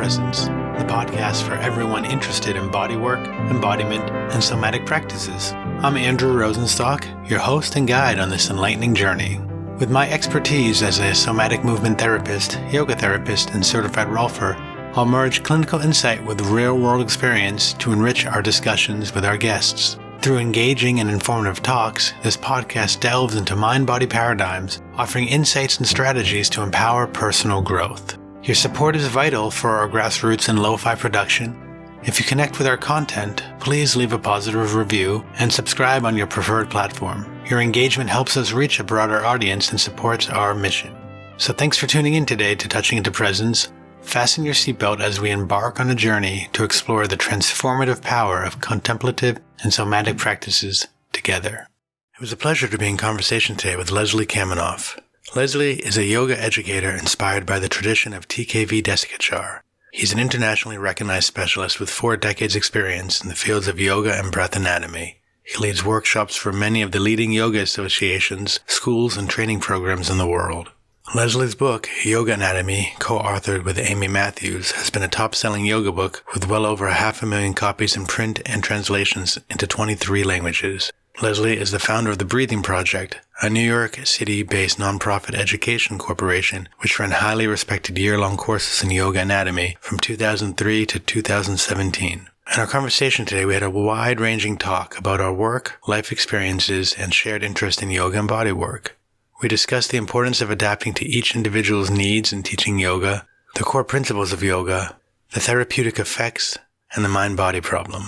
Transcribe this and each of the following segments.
Presence, the podcast for everyone interested in bodywork, embodiment, and somatic practices. I'm Andrew Rosenstock, your host and guide on this enlightening journey. With my expertise as a somatic movement therapist, yoga therapist, and certified rolfer, I'll merge clinical insight with real-world experience to enrich our discussions with our guests. Through engaging and informative talks, this podcast delves into mind-body paradigms, offering insights and strategies to empower personal growth. Your support is vital for our grassroots and lo-fi production. If you connect with our content, please leave a positive review and subscribe on your preferred platform. Your engagement helps us reach a broader audience and supports our mission. So thanks for tuning in today to Touching into Presence. Fasten your seatbelt as we embark on a journey to explore the transformative power of contemplative and somatic practices together. It was a pleasure to be in conversation today with Leslie Kaminoff. Leslie is a yoga educator inspired by the tradition of T.K.V. Desikachar. He's an internationally recognized specialist with 4 decades experience in the fields of yoga and breath anatomy. He leads workshops for many of the leading yoga associations, schools, and training programs in the world. Leslie's book, Yoga Anatomy, co-authored with Amy Matthews, has been a top-selling yoga book with well over 500,000 copies in print and translations into 23 languages. Leslie is the founder of The Breathing Project, a New York City-based nonprofit education corporation which ran highly respected year-long courses in yoga anatomy from 2003 to 2017. In our conversation today, we had a wide-ranging talk about our work, life experiences, and shared interest in yoga and bodywork. We discussed the importance of adapting to each individual's needs in teaching yoga, the core principles of yoga, the therapeutic effects, and the mind-body problem.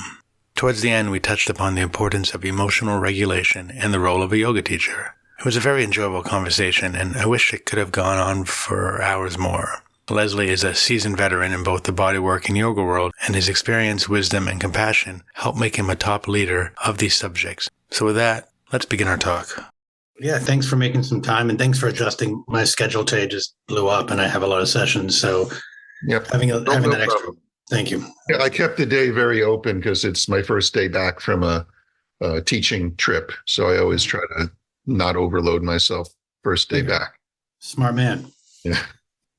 Towards the end, we touched upon the importance of emotional regulation and the role of a yoga teacher. It was a very enjoyable conversation, and I wish it could have gone on for hours more. Leslie is a seasoned veteran in both the bodywork and yoga world, and his experience, wisdom, and compassion help make him a top leader of these subjects. So with that, let's begin our talk. Yeah, thanks for making some time, and thanks for adjusting. My schedule today just blew up, and I have a lot of sessions, so having that extra. Thank you. Yeah, I kept the day very open because it's my first day back from a teaching trip, so I always try to not overload myself first day back. Smart man. Yeah.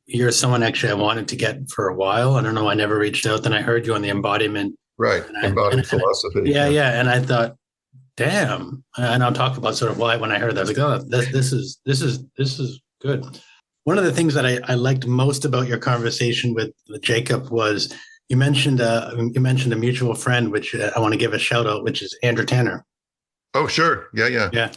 You're someone actually I wanted to get for a while. I don't know. I never reached out. Then I heard you on the embodiment. Right. Embodied philosophy. Yeah. And I thought, damn. And I'll talk about sort of why when I heard that, I was like, oh, this is good. One of the things that I liked most about your conversation with Jacob was you mentioned a mutual friend, which I want to give a shout out, which is Andrew Tanner. Oh, sure. Yeah.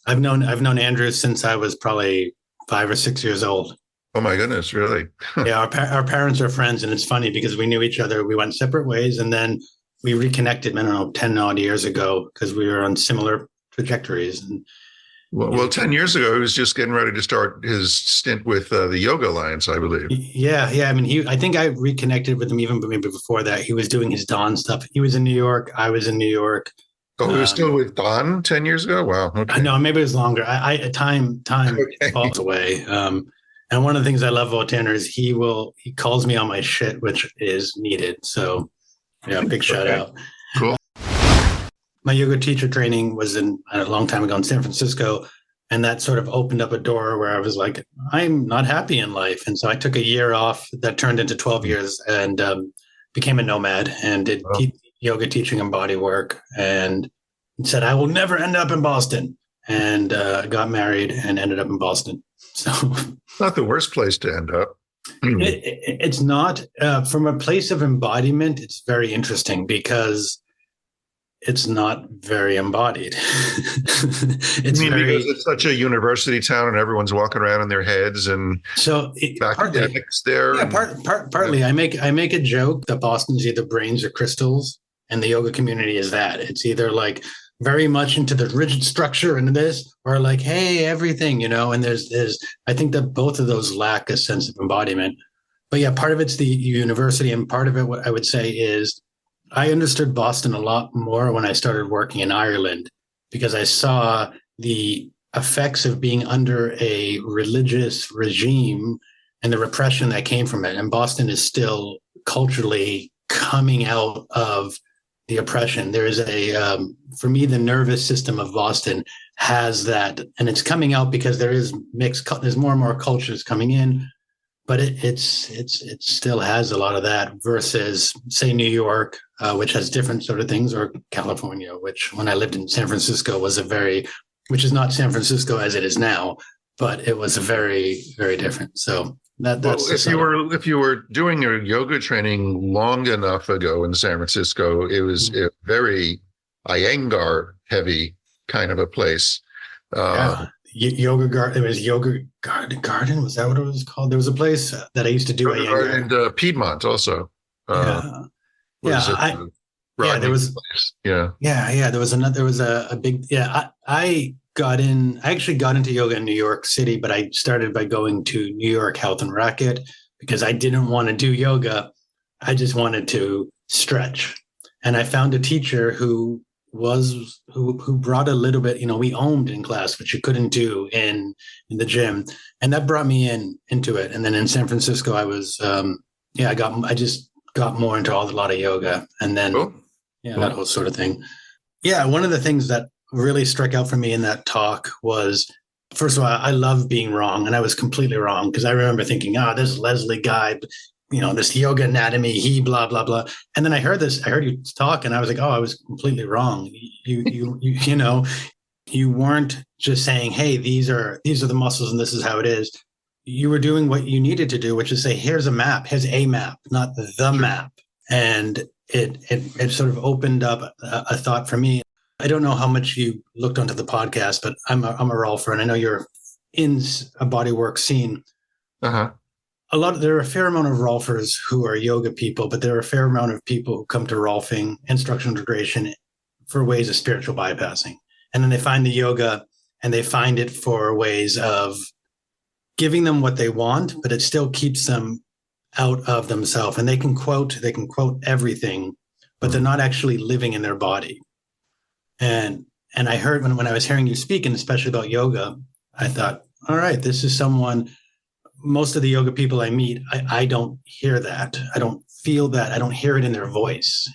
I've known Andrew since I was probably 5 or 6 years old. Oh my goodness, really? Yeah, our parents are friends, and it's funny because we knew each other. We went separate ways, and then we reconnected, 10 odd years ago because we were on similar trajectories. And well, 10 years ago, he was just getting ready to start his stint with the Yoga Alliance, I believe. Yeah. I mean, I think I reconnected with him even maybe before that. He was doing his Dawn stuff. He was in New York. I was in New York. Oh, he was still with Dawn 10 years ago? Wow. Okay. No, maybe it was longer. Time Okay. falls away. And one of the things I love about Tanner is he calls me on my shit, which is needed. So yeah, big shout out. Cool. My yoga teacher training was a long time ago in San Francisco. And that sort of opened up a door where I was like, I'm not happy in life. And so I took a year off that turned into 12 years and became a nomad and did yoga teaching and body work and said, I will never end up in Boston. And got married and ended up in Boston. So not the worst place to end up. It's not. From a place of embodiment, it's very interesting because it's not very embodied. Because it's such a university town and everyone's walking around in their heads and so academics there. Yeah, partly. I make a joke that Boston's either brains or crystals, and the yoga community is that. It's either like very much into the rigid structure and this, or like, hey, everything, and there's I think that both of those lack a sense of embodiment. But yeah, part of it's the university, and part of it, what I would say is I understood Boston a lot more when I started working in Ireland because I saw the effects of being under a religious regime and the repression that came from it. And Boston is still culturally coming out of the oppression. There is for me, the nervous system of Boston has that, and it's coming out because there's more and more cultures coming in. but it still has a lot of that versus say New York, which has different sort of things, or California, which when I lived in San Francisco was which is not San Francisco as it is now, but it was a very, very different. So that's if you were doing your yoga training long enough ago in San Francisco, it was a very Iyengar heavy kind of a place. Yoga garden. It was yoga garden. Was that what it was called? There was a place that I used to do. And Piedmont also. There was a big. I actually got into yoga in New York City, but I started by going to New York Health and Racket because I didn't want to do yoga. I just wanted to stretch, and I found a teacher who brought a little bit, we ohmed in class, which you couldn't do in the gym. And that brought me into it. And then in San Francisco, I was, I just got more into a lot of yoga and then, that whole sort of thing. Yeah. One of the things that really struck out for me in that talk was, first of all, I love being wrong. And I was completely wrong because I remember thinking, this Leslie guy, this yoga anatomy, he blah, blah, blah. And then I heard you talk and I was like, I was completely wrong. You weren't just saying, hey, these are the muscles and this is how it is. You were doing what you needed to do, which is say, here's a map, not the map. And it sort of opened up a thought for me. I don't know how much you looked onto the podcast, but I'm a rolfer and I know you're in a bodywork scene. Uh-huh. There are a fair amount of rolfers who are yoga people, but there are a fair amount of people who come to rolfing, instructional integration for ways of spiritual bypassing. And then they find the yoga and they find it for ways of giving them what they want, but it still keeps them out of themselves. And they can quote everything, but they're not actually living in their body. And I heard when I was hearing you speak, and especially about yoga, I thought, all right, this is someone. Most of the yoga people I meet, I don't hear that. I don't feel that. I don't hear it in their voice.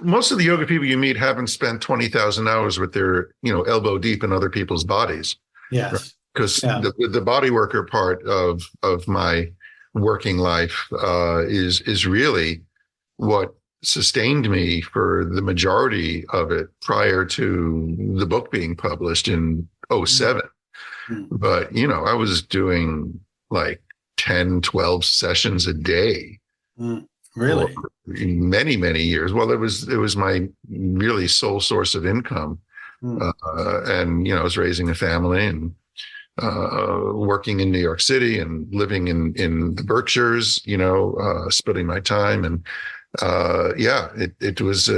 Most of the yoga people you meet haven't spent 20,000 hours with their, elbow deep in other people's bodies. Yes. Because the body worker part of my working life is really what sustained me for the majority of it prior to the book being published in 2007. Mm-hmm. But, I was doing like 10, 12 sessions a day. Really? For many, many years. Well, it was my really sole source of income. And, I was raising a family and working in New York City and living in the Berkshires, splitting my time. And it was,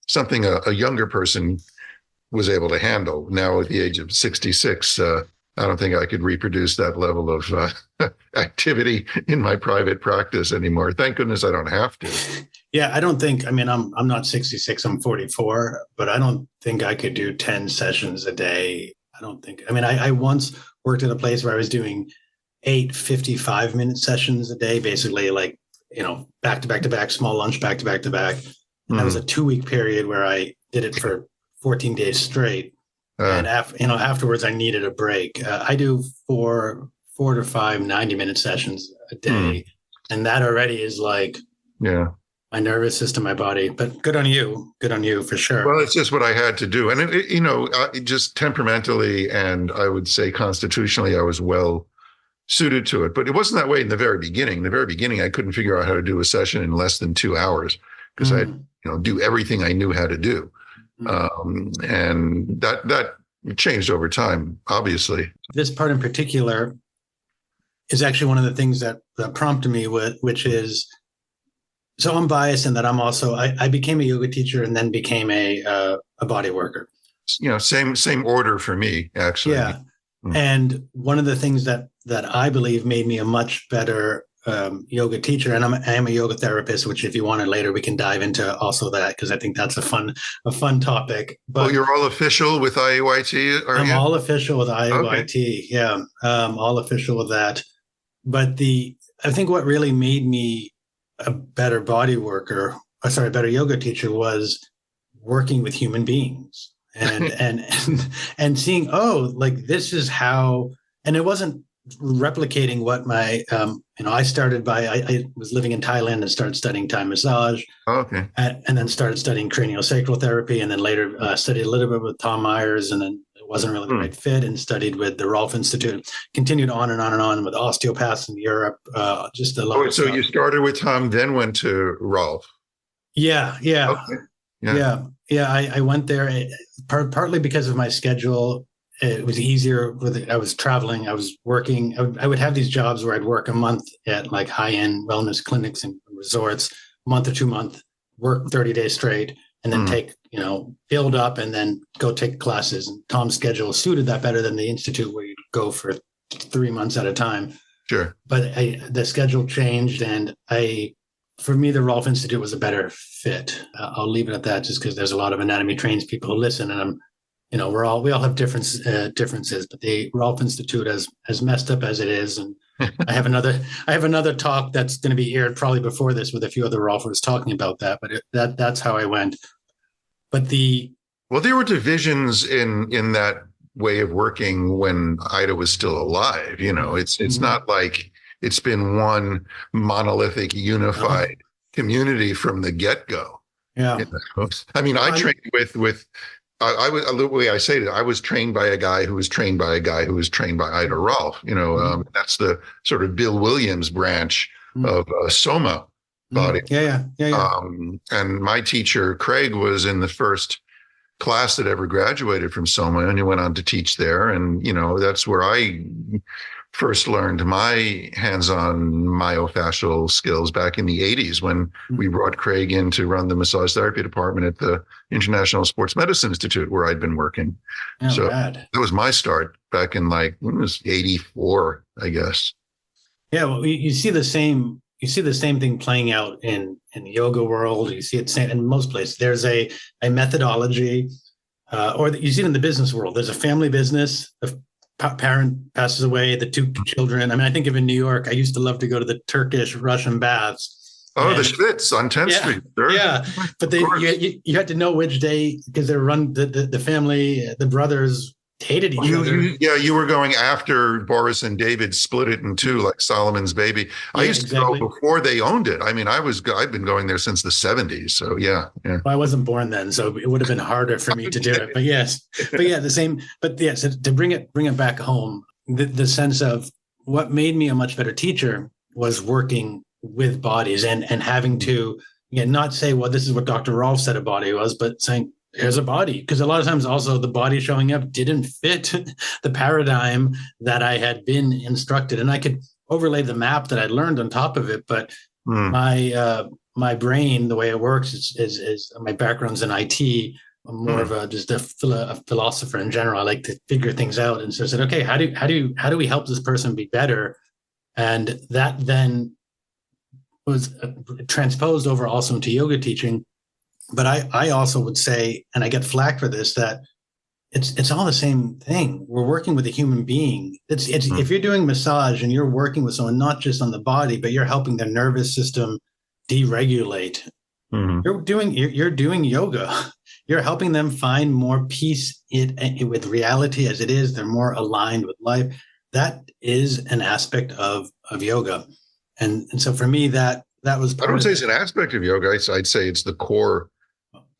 something a younger person was able to handle. Now at the age of 66, I don't think I could reproduce that level of activity in my private practice anymore. Thank goodness I don't have to. Yeah, I don't think, I'm not 66, I'm 44, but I don't think I could do 10 sessions a day. I once worked at a place where I was doing 8 55-minute sessions a day, basically back to back to back, small lunch, back to back to back. And that was a 2-week period where I did it for 14 days straight. And afterwards, I needed a break. I do 4 to 5 90-minute sessions a day, and that already is my nervous system, my body. But good on you for sure. Well, it's just what I had to do, and just temperamentally and I would say constitutionally, I was well suited to it. But it wasn't that way in the very beginning. In the very beginning, I couldn't figure out how to do a session in less than 2 hours because I do everything I knew how to do. And that changed over time, obviously. This part in particular is actually one of the things that prompted me which is, so I'm biased in that I became a yoga teacher and then became a body worker. Same order for me, actually. Yeah. And one of the things that I believe made me a much better yoga teacher, and I am a yoga therapist, which if you want it later, we can dive into also that, because I think that's a fun topic. But you're all official with IAYT? I'm all official with IAYT. Okay. Yeah. All official with that. But I think what really made me a better better yoga teacher was working with human beings and seeing, this is how, and it wasn't replicating what I started by, I was living in Thailand and started studying Thai massage. Okay. And then started studying craniosacral therapy, and then later studied a little bit with Tom Myers, and then it wasn't really the right fit, and studied with the Rolf Institute. Continued on and on and on with osteopaths in Europe. Just a lot of So stuff. you started with Tom, then went to Rolf. Yeah. Okay. Yeah. I went there partly because of my schedule. It was easier I was traveling. I was working. I would have these jobs where I'd work a month at like high-end wellness clinics and resorts, month or 2 months, work 30 days straight, and then take, build up and then go take classes. And Tom's schedule suited that better than the Institute, where you'd go for 3 months at a time. Sure. But the schedule changed, and for me, the Rolf Institute was a better fit. I'll leave it at that, just because there's a lot of anatomy trains people who listen, and we all have differences, but the Rolf Institute, as messed up as it is, and I have another talk that's going to be aired probably before this with a few other Rolfers talking about that. But that's how I went. But there were divisions in that way of working when Ida was still alive. It's not like it's been one monolithic, unified community from the get-go. Yeah. I mean, I trained with. I was, the way I say it, I was trained by a guy who was trained by a guy who was trained by Ida Rolf. That's the sort of Bill Williams branch of Soma body. Yeah. And my teacher, Craig, was in the first class that ever graduated from Soma, and he went on to teach there. And, that's where I first learned my hands-on myofascial skills back in the 80s, when we brought Craig in to run the massage therapy department at the International Sports Medicine Institute, where I'd been working. That was my start back in it was 84, I guess. Yeah, well, you see the same thing playing out in the yoga world. You see it in most places. There's a methodology, or you see it in the business world. There's a family business. Parent passes away, the 2 children. I mean, I think of in New York, I used to love to go to the Turkish Russian baths. Oh, the Schwitz on 10th Street. Sure. Yeah. But you had to know which day, because they run the family, the brothers hated each other. You were going after Boris and David split it in two, like Solomon's Baby. I used to go before they owned it. I mean, I've been going there since the 70s. So yeah. Well, I wasn't born then, so it would have been harder for me to do it. But yes, the same. But yes, to bring it back home, the sense of what made me a much better teacher was working with bodies and having to not say, well, this is what Dr. Rolf said a body was, but saying, here's a body. Because a lot of times also the body showing up didn't fit the paradigm that I had been instructed. And I could overlay the map that I learned on top of it. But my brain, the way it works is my background's in IT. I'm more of just a philosopher in general. I like to figure things out. And so I said, okay, how do we help this person be better? And that then was transposed over also into yoga teaching. But I also would say, and I get flack for this, that it's all the same thing. We're working with a human being. It's if you're doing massage and you're working with someone, not just on the body, but you're helping their nervous system deregulate. You're doing yoga. You're helping them find more peace with reality as it is. They're more aligned with life. That is an aspect of yoga. And so for me, that was part I don't say it. It's an aspect of yoga. I'd say it's the core.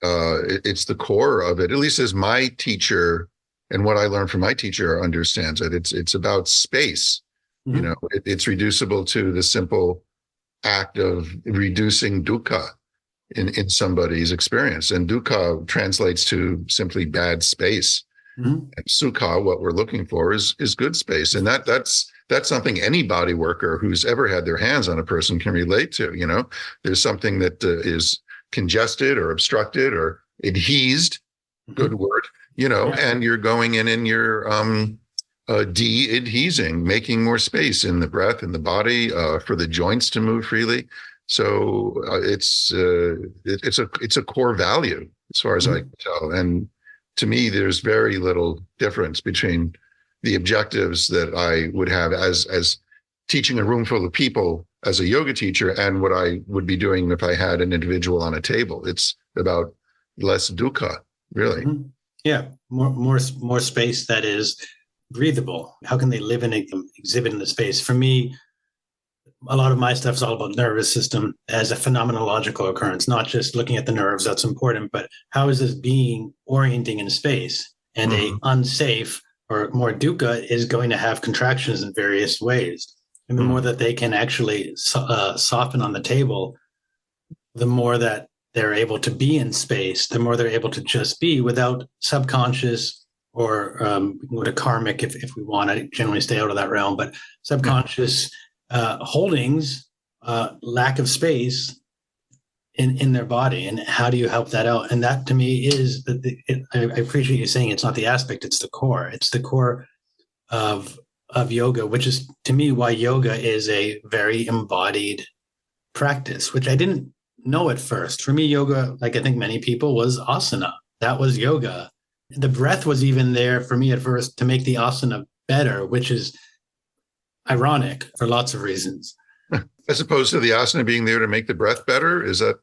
It's the core of it, at least as my teacher and what I learned from my teacher understands it. It's about space. It's reducible to the simple act of reducing dukkha in somebody's experience. And dukkha translates to simply bad space. And sukha, what we're looking for, is good space. And that's something any body worker who's ever had their hands on a person can relate to. There's something that is congested or obstructed or adhesed, good word, and you're going in and you're de-adhesing, making more space in the breath, in the body, for the joints to move freely. So it's a core value as far as I can tell. And to me, there's very little difference between the objectives that I would have as teaching a room full of people as a yoga teacher and what I would be doing if I had an individual on a table. It's about less dukkha, really. Yeah, more space that is breathable? How can they live and exhibit in the space? For me, a lot of my stuff is all about nervous system as a phenomenological occurrence, not just looking at the nerves. That's important, but how is this being orienting in space? And a unsafe or more dukkha is going to have contractions in various ways. And the more that they can actually soften on the table, the more that they're able to be in space, the more they're able to just be without subconscious or we can go to karmic if we want. I generally stay out of that realm, but subconscious holdings, lack of space in their body. And how do you help that out? And that to me is, I appreciate you saying it's not the aspect, it's the core. It's the core of yoga, which is to me why yoga is a very embodied practice, which I didn't know at first. For me, yoga, like I think many people, was asana. That was yoga. The breath was even there for me at first to make the asana better, which is ironic for lots of reasons. As opposed to the asana being there to make the breath better, is that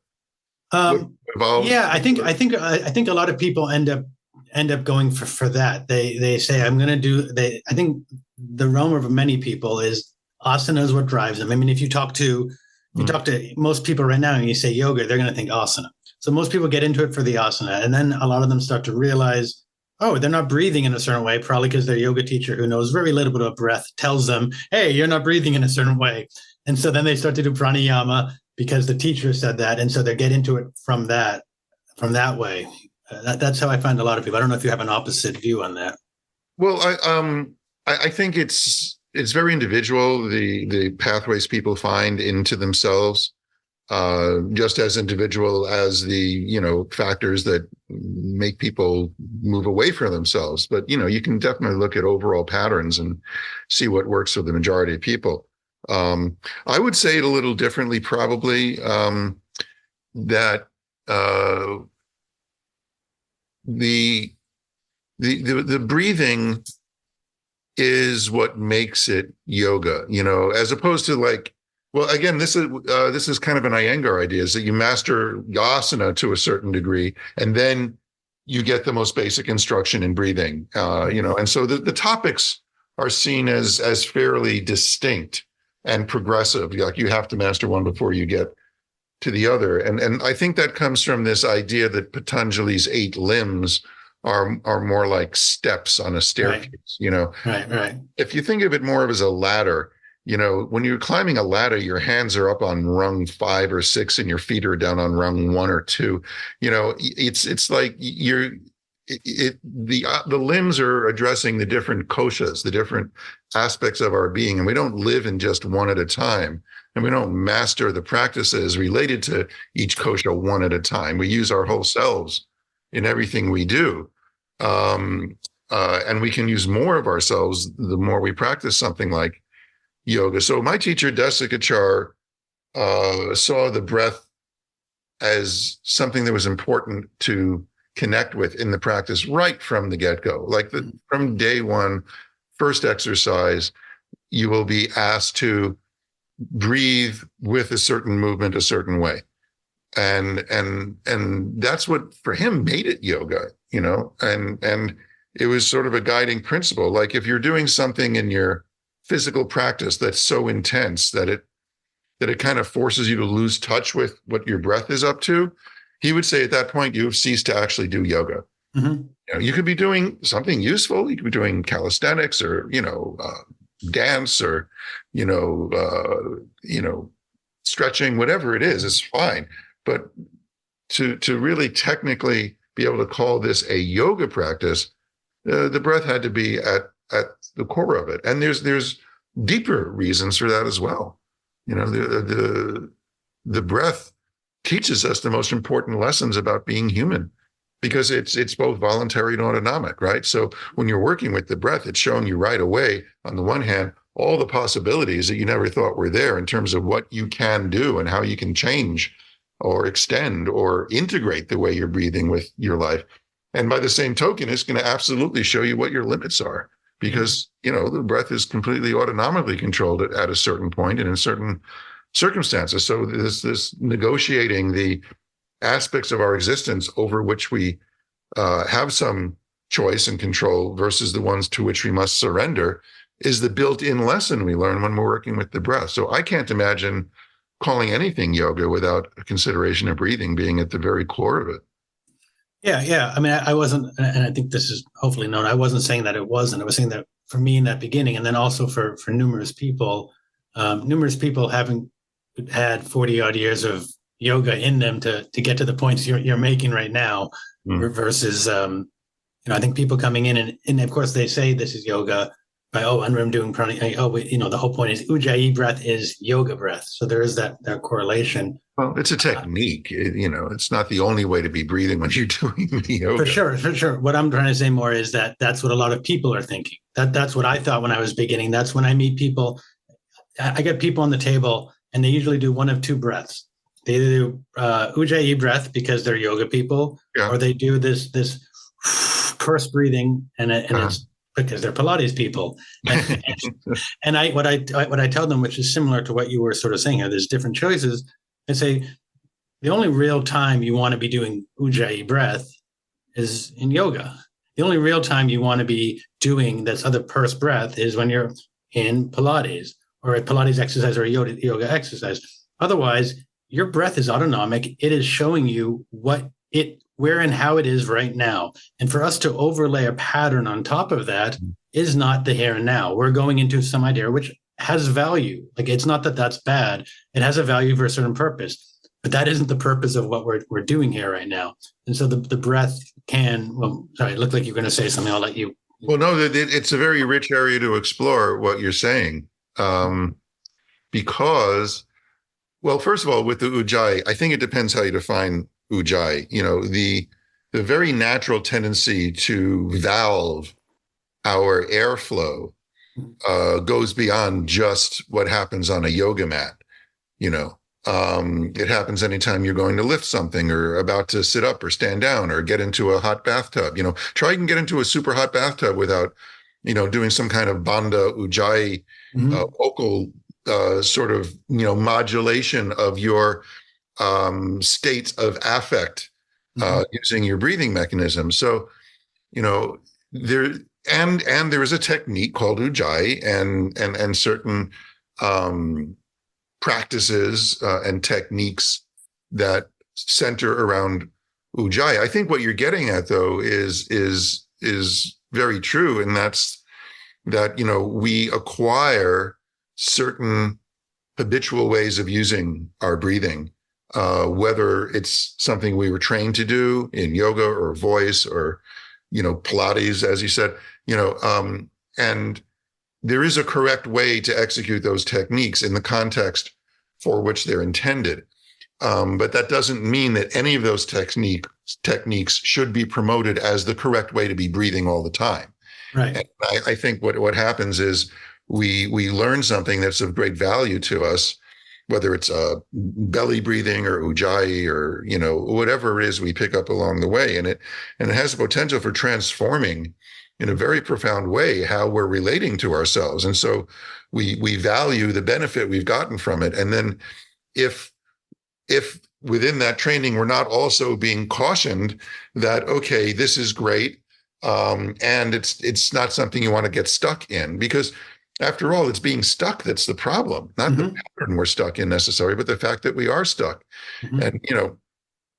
what evolved? Yeah, I think a lot of people end up going for that. They say I'm going to do. I think the realm of many people is asana is what drives them. I mean, if you talk to most people right now and you say yoga, they're going to think asana. So most people get into it for the asana, and then a lot of them start to realize, oh, they're not breathing in a certain way, probably because their yoga teacher, who knows very little bit of breath, tells them, hey, you're not breathing in a certain way. And so then they start to do pranayama because the teacher said that. And so they get into it from that way. That's how I find a lot of people. I don't know if you have an opposite view on that. Well, I think it's very individual, the pathways people find into themselves, just as individual as the, factors that make people move away from themselves. But, you can definitely look at overall patterns and see what works for the majority of people. I would say it a little differently, probably, that the breathing is what makes it yoga, as opposed to like, well, again, this is kind of an Iyengar idea, is that you master asana to a certain degree, and then you get the most basic instruction in breathing, and so the topics are seen as fairly distinct and progressive. Like you have to master one before you get to the other. And I think that comes from this idea that Patanjali's 8 limbs are more like steps on a staircase, Right. If you think of it more as a ladder, when you're climbing a ladder, your hands are up on rung 5 or 6 and your feet are down on rung 1 or 2. It's like the limbs are addressing the different koshas, the different aspects of our being, and we don't live in just one at a time, and we don't master the practices related to each kosha one at a time. We use our whole selves in everything we do, and we can use more of ourselves the more we practice something like yoga. So my teacher Desikachar saw the breath as something that was important to connect with in the practice right from the get-go. Like from day one, first exercise, you will be asked to breathe with a certain movement a certain way. And that's what for him made it yoga, and it was sort of a guiding principle. Like if you're doing something in your physical practice that's so intense that it kind of forces you to lose touch with what your breath is up to, he would say at that point, you've ceased to actually do yoga. Mm-hmm. You could be doing something useful. You could be doing calisthenics or, dance or, stretching, whatever it is fine. But to really technically be able to call this a yoga practice, the breath had to be at the core of it. And there's deeper reasons for that as well. The breath teaches us the most important lessons about being human, because it's both voluntary and autonomic, right? So when you're working with the breath, it's showing you right away, on the one hand, all the possibilities that you never thought were there in terms of what you can do and how you can change or extend or integrate the way you're breathing with your life. And by the same token, it's going to absolutely show you what your limits are, because, the breath is completely autonomically controlled at a certain point and in certain circumstances. So this negotiating the aspects of our existence over which we have some choice and control versus the ones to which we must surrender is the built-in lesson we learn when we're working with the breath. So I can't imagine calling anything yoga without a consideration of breathing being at the very core of it. Yeah. I mean, I wasn't, and I think this is hopefully known. I wasn't saying that it wasn't. I was saying that for me in that beginning, and then also for numerous people having had 40 odd years of yoga in them to get to the points you're making right now, versus, I think people coming in and of course they say this is yoga by, and I'm doing pranayama. The whole point is Ujjayi breath is yoga breath. So there is that correlation. Well, it's a technique. It's not the only way to be breathing when you're doing the yoga. For sure. What I'm trying to say more is that that's what a lot of people are thinking. That's what I thought when I was beginning. That's when I meet people. I get people on the table, and they usually do one of two breaths. They either do Ujjayi breath because they're yoga people, or they do this purse breathing, and it's because they're Pilates people. And what I tell them, which is similar to what you were sort of saying here, there's different choices. I say the only real time you want to be doing Ujjayi breath is in yoga. The only real time you want to be doing this other purse breath is when you're in Pilates or a Pilates exercise or a yoga exercise. Otherwise, your breath is autonomic. It is showing you where and how it is right now. And for us to overlay a pattern on top of that is not the here and now. We're going into some idea which has value. Like, it's not that that's bad. It has a value for a certain purpose, but that isn't the purpose of what we're doing here right now. And so the breath sorry, it looked like you're going to say something. I'll let you. Well, no, it's a very rich area to explore what you're saying. Because, well, first of all, with the Ujjayi, I think it depends how you define Ujjayi. The very natural tendency to valve our airflow goes beyond just what happens on a yoga mat. It happens anytime you're going to lift something or about to sit up or stand down or get into a hot bathtub. Try and get into a super hot bathtub without, doing some kind of Bandha Ujjayi vocal sort of, modulation of your states of affect using your breathing mechanism. So, there is a technique called Ujjayi and certain practices and techniques that center around Ujjayi. I think what you're getting at, though, is very true, and that's that we acquire certain habitual ways of using our breathing, whether it's something we were trained to do in yoga or voice or Pilates, as you said, and there is a correct way to execute those techniques in the context for which they're intended. But that doesn't mean that any of those techniques should be promoted as the correct way to be breathing all the time. Right. And I think what happens is we learn something that's of great value to us, whether it's belly breathing or Ujjayi or whatever it is we pick up along the way, and it has the potential for transforming in a very profound way how we're relating to ourselves. And so we value the benefit we've gotten from it. And then if within that training we're not also being cautioned that, okay, this is great, and it's not something you want to get stuck in, because after all, it's being stuck that's the problem, not the pattern we're stuck in necessarily, but the fact that we are stuck. And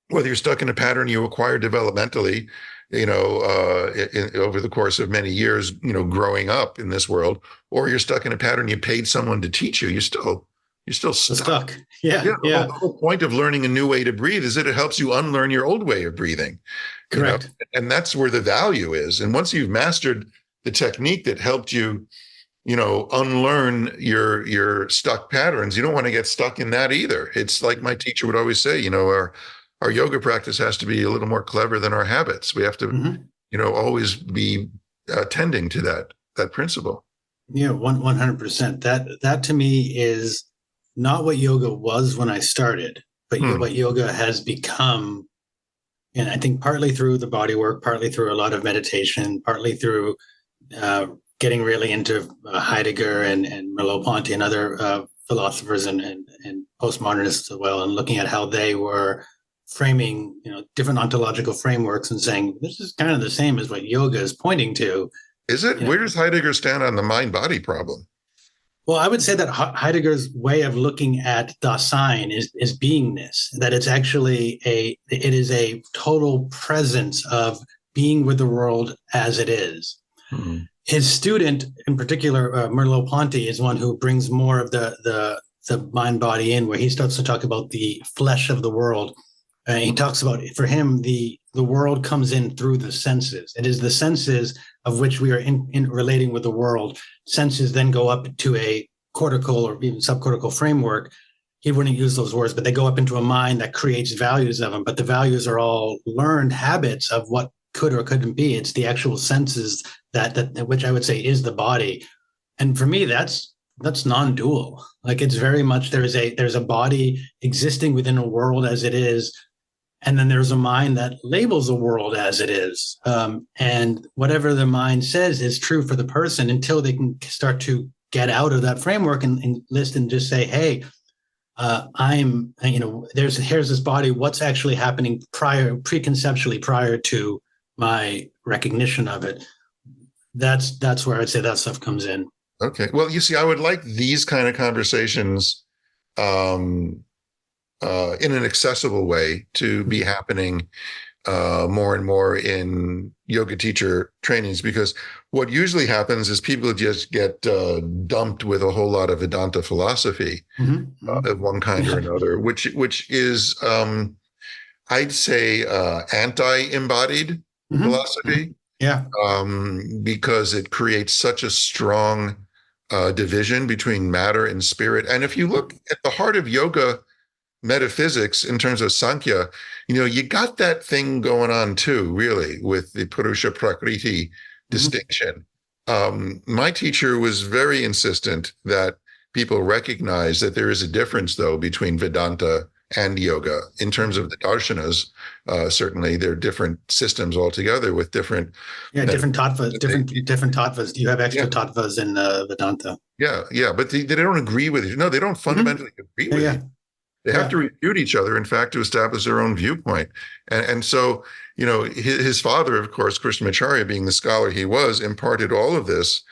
whether you're stuck in a pattern you acquire developmentally, over the course of many years, growing up in this world, or you're stuck in a pattern you paid someone to teach you, you're still stuck. Yeah. The whole point of learning a new way to breathe is that it helps you unlearn your old way of breathing. Correct. And that's where the value is. And once you've mastered the technique that helped you, unlearn your stuck patterns, you don't want to get stuck in that either. It's like my teacher would always say, our yoga practice has to be a little more clever than our habits. We have to, always be tending to that principle. Yeah, 100%. That to me is not what yoga was when I started, but what yoga has become. And I think partly through the body work, partly through a lot of meditation, partly through getting really into Heidegger and Merleau-Ponty and other philosophers and postmodernists as well, and looking at how they were framing, different ontological frameworks and saying this is kind of the same as what yoga is pointing to. Is it? Where does Heidegger stand on the mind-body problem? Well, I would say that Heidegger's way of looking at Dasein is beingness, that it's actually it is a total presence of being with the world as it is. Mm-hmm. His student, in particular, Merleau-Ponty, is one who brings more of the mind body in, where he starts to talk about the flesh of the world. He talks about, for him, the world comes in through the senses. It is the senses of which we are in relating with the world. Senses then go up to a cortical or even subcortical framework. He wouldn't use those words, but they go up into a mind that creates values of them. But the values are all learned habits of what could or couldn't be. It's the actual senses that which I would say is the body. And for me, that's non-dual. Like, it's very much there's a body existing within a world as it is. And then there's a mind that labels the world as it is. And whatever the mind says is true for the person until they can start to get out of that framework and list and just say, hey, here's this body. What's actually happening preconceptually prior to my recognition of it? That's where I'd say that stuff comes in. Okay. Well, you see, I would like these kind of conversations in an accessible way to be happening more and more in yoga teacher trainings, because what usually happens is people just get dumped with a whole lot of Vedanta philosophy of one kind or another, which is, I'd say, anti-embodied philosophy. Yeah. Because it creates such a strong division between matter and spirit. And if you look at the heart of yoga metaphysics in terms of Sankhya, you got that thing going on too, really, with the Purusha Prakriti distinction. My teacher was very insistent that people recognize that there is a difference, though, between Vedanta and yoga in terms of the darshanas. Certainly, they're different systems altogether with different different tattvas. Different tattvas. You have extra tattvas in Vedanta. Yeah, but they don't agree with you. No, they don't fundamentally agree with you. They have to refute each other, in fact, to establish their own viewpoint. And so, his father, of course, Krishnamacharya, being the scholar he was, imparted all of this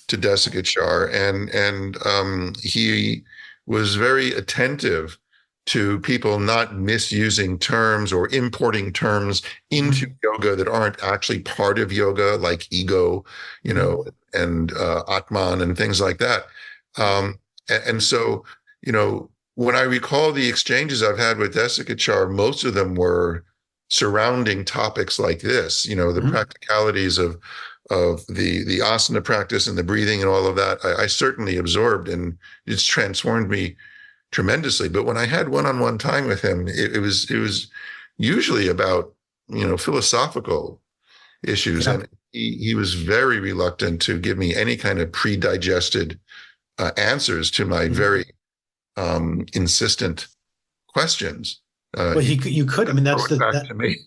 to Desikachar, and he was very attentive to people not misusing terms or importing terms into yoga that aren't actually part of yoga, like ego, and Atman and things like that. And so, when I recall the exchanges I've had with Desikachar, most of them were surrounding topics like this, the practicalities of the asana practice and the breathing and all of that. I certainly absorbed, and it's transformed me tremendously. But when I had one-on-one time with him, it was usually about, philosophical issues. And he was very reluctant to give me any kind of pre-digested answers to my very insistent questions. Well, you could. I mean, that's to me.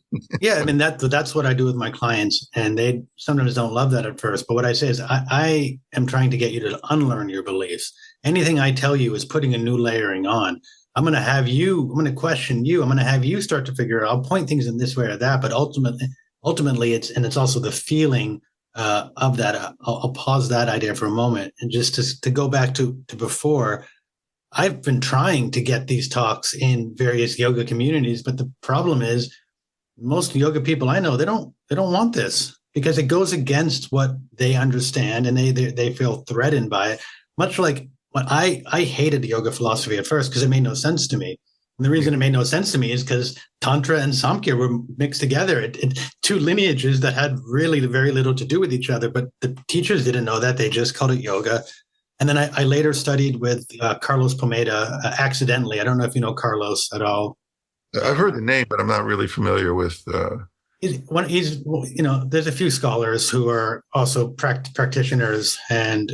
Yeah, I mean, that's what I do with my clients, and they sometimes don't love that at first. But what I say is, I am trying to get you to unlearn your beliefs. Anything I tell you is putting a new layering on. I'm going to question you. I'm going to have you start to figure out. I'll point things in this way or that, but ultimately, it's also the feeling of that. I'll pause that idea for a moment, and just to go back to before. I've been trying to get these talks in various yoga communities, but the problem is most yoga people I know, they don't want this because it goes against what they understand, and they feel threatened by it. Much like when I hated the yoga philosophy at first because it made no sense to me. And the reason it made no sense to me is because Tantra and Samkhya were mixed together. Two lineages that had really very little to do with each other, but the teachers didn't know that. They just called it yoga. And then I later studied with Carlos Pomeda accidentally. I don't know if you know Carlos at all. I've heard the name, but I'm not really familiar with. There's a few scholars who are also practitioners, and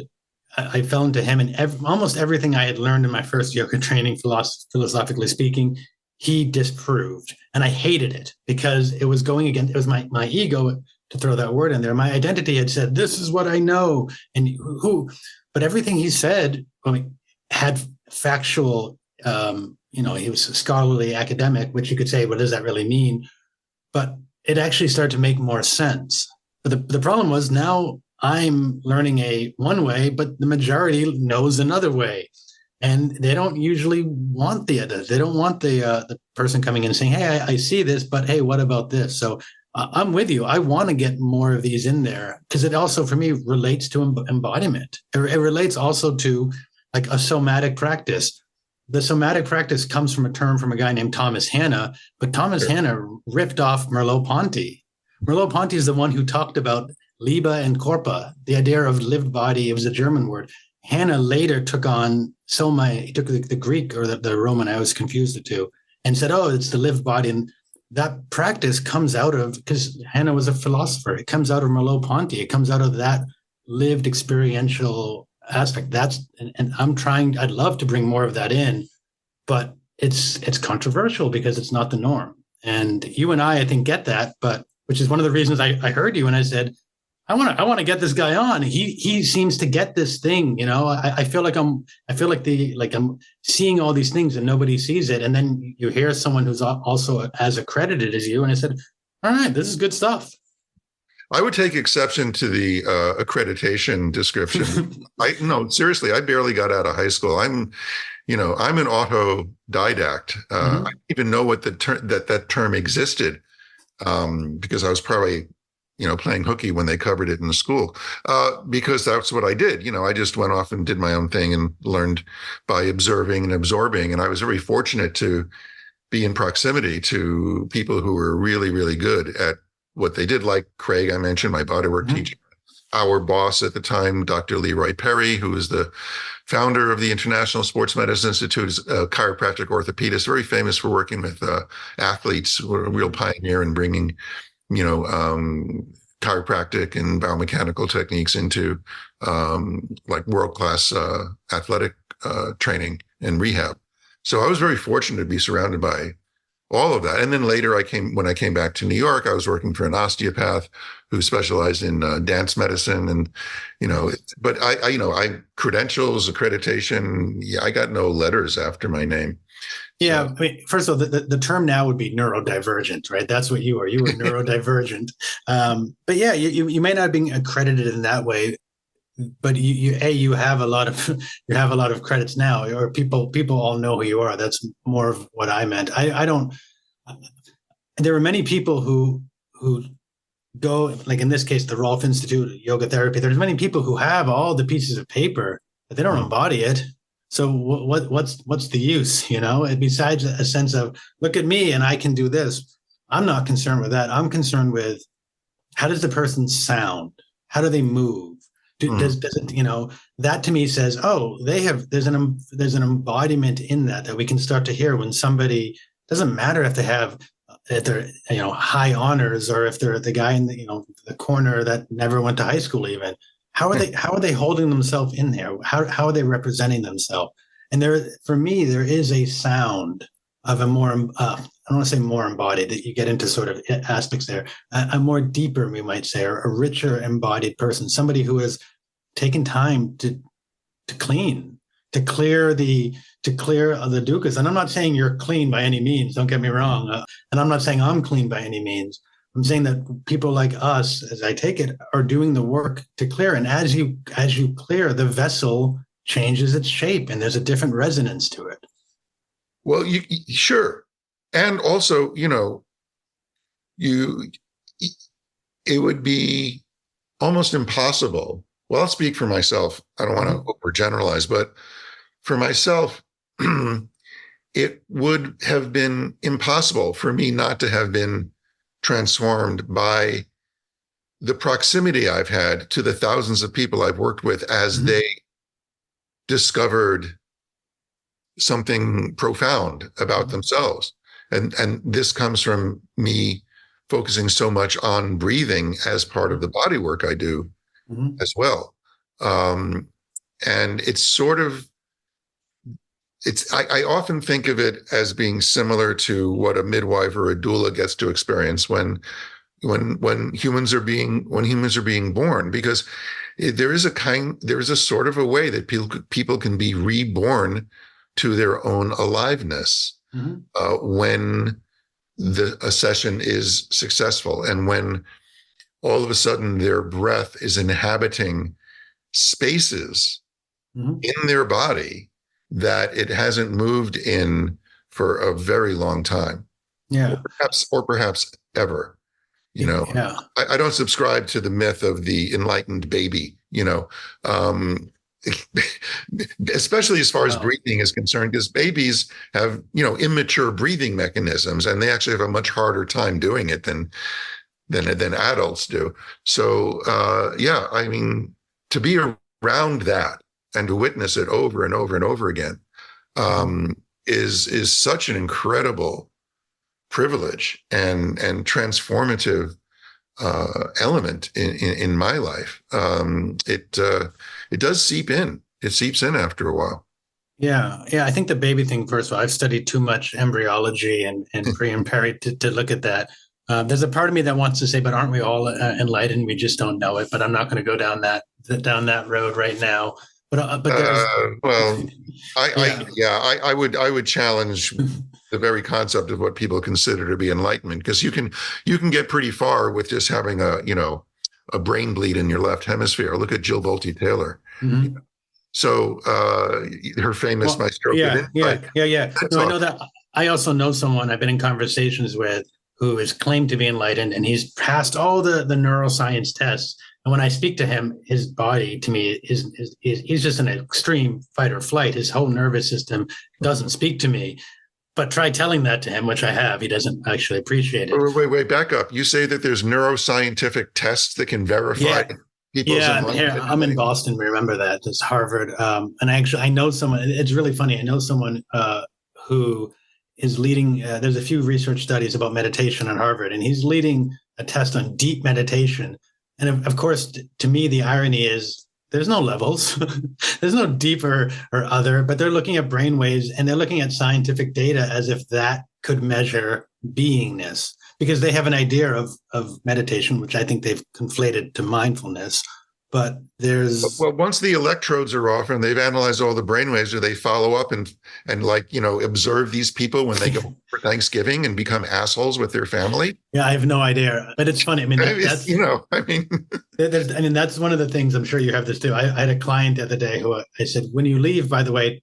I fell into him. And almost everything I had learned in my first yoga training, philosophically speaking, he disproved, and I hated it because it was going against. It was my ego, to throw that word in there. My identity had said, "This is what I know," and who. But everything he said had factual he was a scholarly academic, which you could say, what does that really mean? But it actually started to make more sense. But the problem was now I'm learning one way, but the majority knows another way. And they don't usually want the other. They don't want the person coming in saying, hey, I see this, but hey, what about this? So I'm with you. I want to get more of these in there because it also, for me, relates to embodiment. It relates also to like a somatic practice. The somatic practice comes from a term from a guy named Thomas Hanna, but Thomas Hanna ripped off Merleau-Ponty. Merleau-Ponty is the one who talked about Liebe and Corpa, the idea of lived body. It was a German word. Hanna later took on soma. He took the Greek or the Roman. I always confused the two, and said, "Oh, it's the lived body." And that practice comes out of, because Hanna was a philosopher. It comes out of Merleau-Ponty. It comes out of that lived experiential aspect. And I'm trying. I'd love to bring more of that in, but it's controversial because it's not the norm. And you and I think, get that, but which is one of the reasons I heard you and I said, I want to get this guy on. He seems to get this thing, I feel like I'm seeing all these things and nobody sees it. And then you hear someone who's also as accredited as you. And I said, all right, this is good stuff. I would take exception to the accreditation description. No, seriously, I barely got out of high school. I'm an autodidact. I didn't even know what that term existed because I was probably playing hooky when they covered it in the school, because that's what I did. I just went off and did my own thing and learned by observing and absorbing. And I was very fortunate to be in proximity to people who were really, really good at what they did. Like Craig, I mentioned, my bodywork teacher, our boss at the time, Dr. Leroy Perry, who is the founder of the International Sports Medicine Institute, is a chiropractic orthopedist, very famous for working with athletes, a real pioneer in bringing chiropractic and biomechanical techniques into like world-class athletic training and rehab. So I was very fortunate to be surrounded by all of that. And then later when I came back to New York, I was working for an osteopath who specialized in dance medicine. And, but I credentials, accreditation, I got no letters after my name. Yeah. I mean, first of all, the term now would be neurodivergent, right? That's what you are. You were neurodivergent. But yeah, you may not have been accredited in that way, but you have a lot of credits now, or people all know who you are. That's more of what I meant. I don't. There are many people who go, like in this case, the Rolf Institute, yoga therapy. There's many people who have all the pieces of paper, but they don't embody it. So what's the use, besides a sense of, look at me and I can do this. I'm not concerned with that. I'm concerned with, how does the person sound? How do they move? Does it, that to me says, oh, there's an embodiment in that we can start to hear when somebody, doesn't matter if they're high honors or if they're the guy in the corner that never went to high school even. How are they holding themselves in there? How are they representing themselves? And for me, there is a sound of a more, I don't want to say more embodied, that you get into sort of aspects there, a more deeper, we might say, or a richer embodied person, somebody who has taken time to clean, to clear the dukkha's. And I'm not saying you're clean by any means, don't get me wrong. And I'm not saying I'm clean by any means. I'm saying that people like us, as I take it, are doing the work to clear. And as you clear, the vessel changes its shape and there's a different resonance to it. Well, sure. And also, it would be almost impossible. Well, I'll speak for myself. I don't want to overgeneralize, but for myself, it would have been impossible for me not to have been transformed by the proximity I've had to the thousands of people I've worked with as they discovered something profound about themselves. And this comes from me focusing so much on breathing as part of the body work I do as well. And it's sort of, I often think of it as being similar to what a midwife or a doula gets to experience when humans are being born, because there is a sort of a way that people can be reborn to their own aliveness when a session is successful, and when all of a sudden their breath is inhabiting spaces in their body that it hasn't moved in for a very long time. Yeah. Or perhaps ever. I don't subscribe to the myth of the enlightened baby, especially as far as breathing is concerned, because babies have, immature breathing mechanisms, and they actually have a much harder time doing it than adults do. So, I mean, to be around that and to witness it over and over and over again is such an incredible privilege and transformative element in my life. It does seep in. It seeps in after a while. Yeah. I think the baby thing, first of all, I've studied too much embryology and pre and peri to look at that. There's a part of me that wants to say, but aren't we all enlightened? We just don't know it. But I'm not going to go down that road right now. But there's I would challenge the very concept of what people consider to be enlightenment, because you can get pretty far with just having a brain bleed in your left hemisphere. Look at Jill Bolte Taylor. So her famous "My Stroke of Insight." No, I know that. I also know someone I've been in conversations with who is claimed to be enlightened, and he's passed all the neuroscience tests. And when I speak to him, his body to me is he's just in an extreme fight or flight. His whole nervous system doesn't speak to me. But try telling that to him, which I have. He doesn't actually appreciate it. Wait, back up. You say that there's neuroscientific tests that can verify people's enlightenment? I'm in Boston. Remember that. It's Harvard. And I know someone. It's really funny. I know someone who is leading. There's a few research studies about meditation at Harvard, and he's leading a test on deep meditation. And of course, to me, the irony is there's no levels. There's no deeper or other, but they're looking at brain waves and they're looking at scientific data as if that could measure beingness, because they have an idea of meditation, which I think they've conflated to mindfulness. But there's once the electrodes are off and they've analyzed all the brainwaves, do they follow up and observe these people when they go for Thanksgiving and become assholes with their family? Yeah, I have no idea, but it's funny. I mean, that's that's one of the things. I'm sure you have this too. I had a client the other day who I said, when you leave, by the way,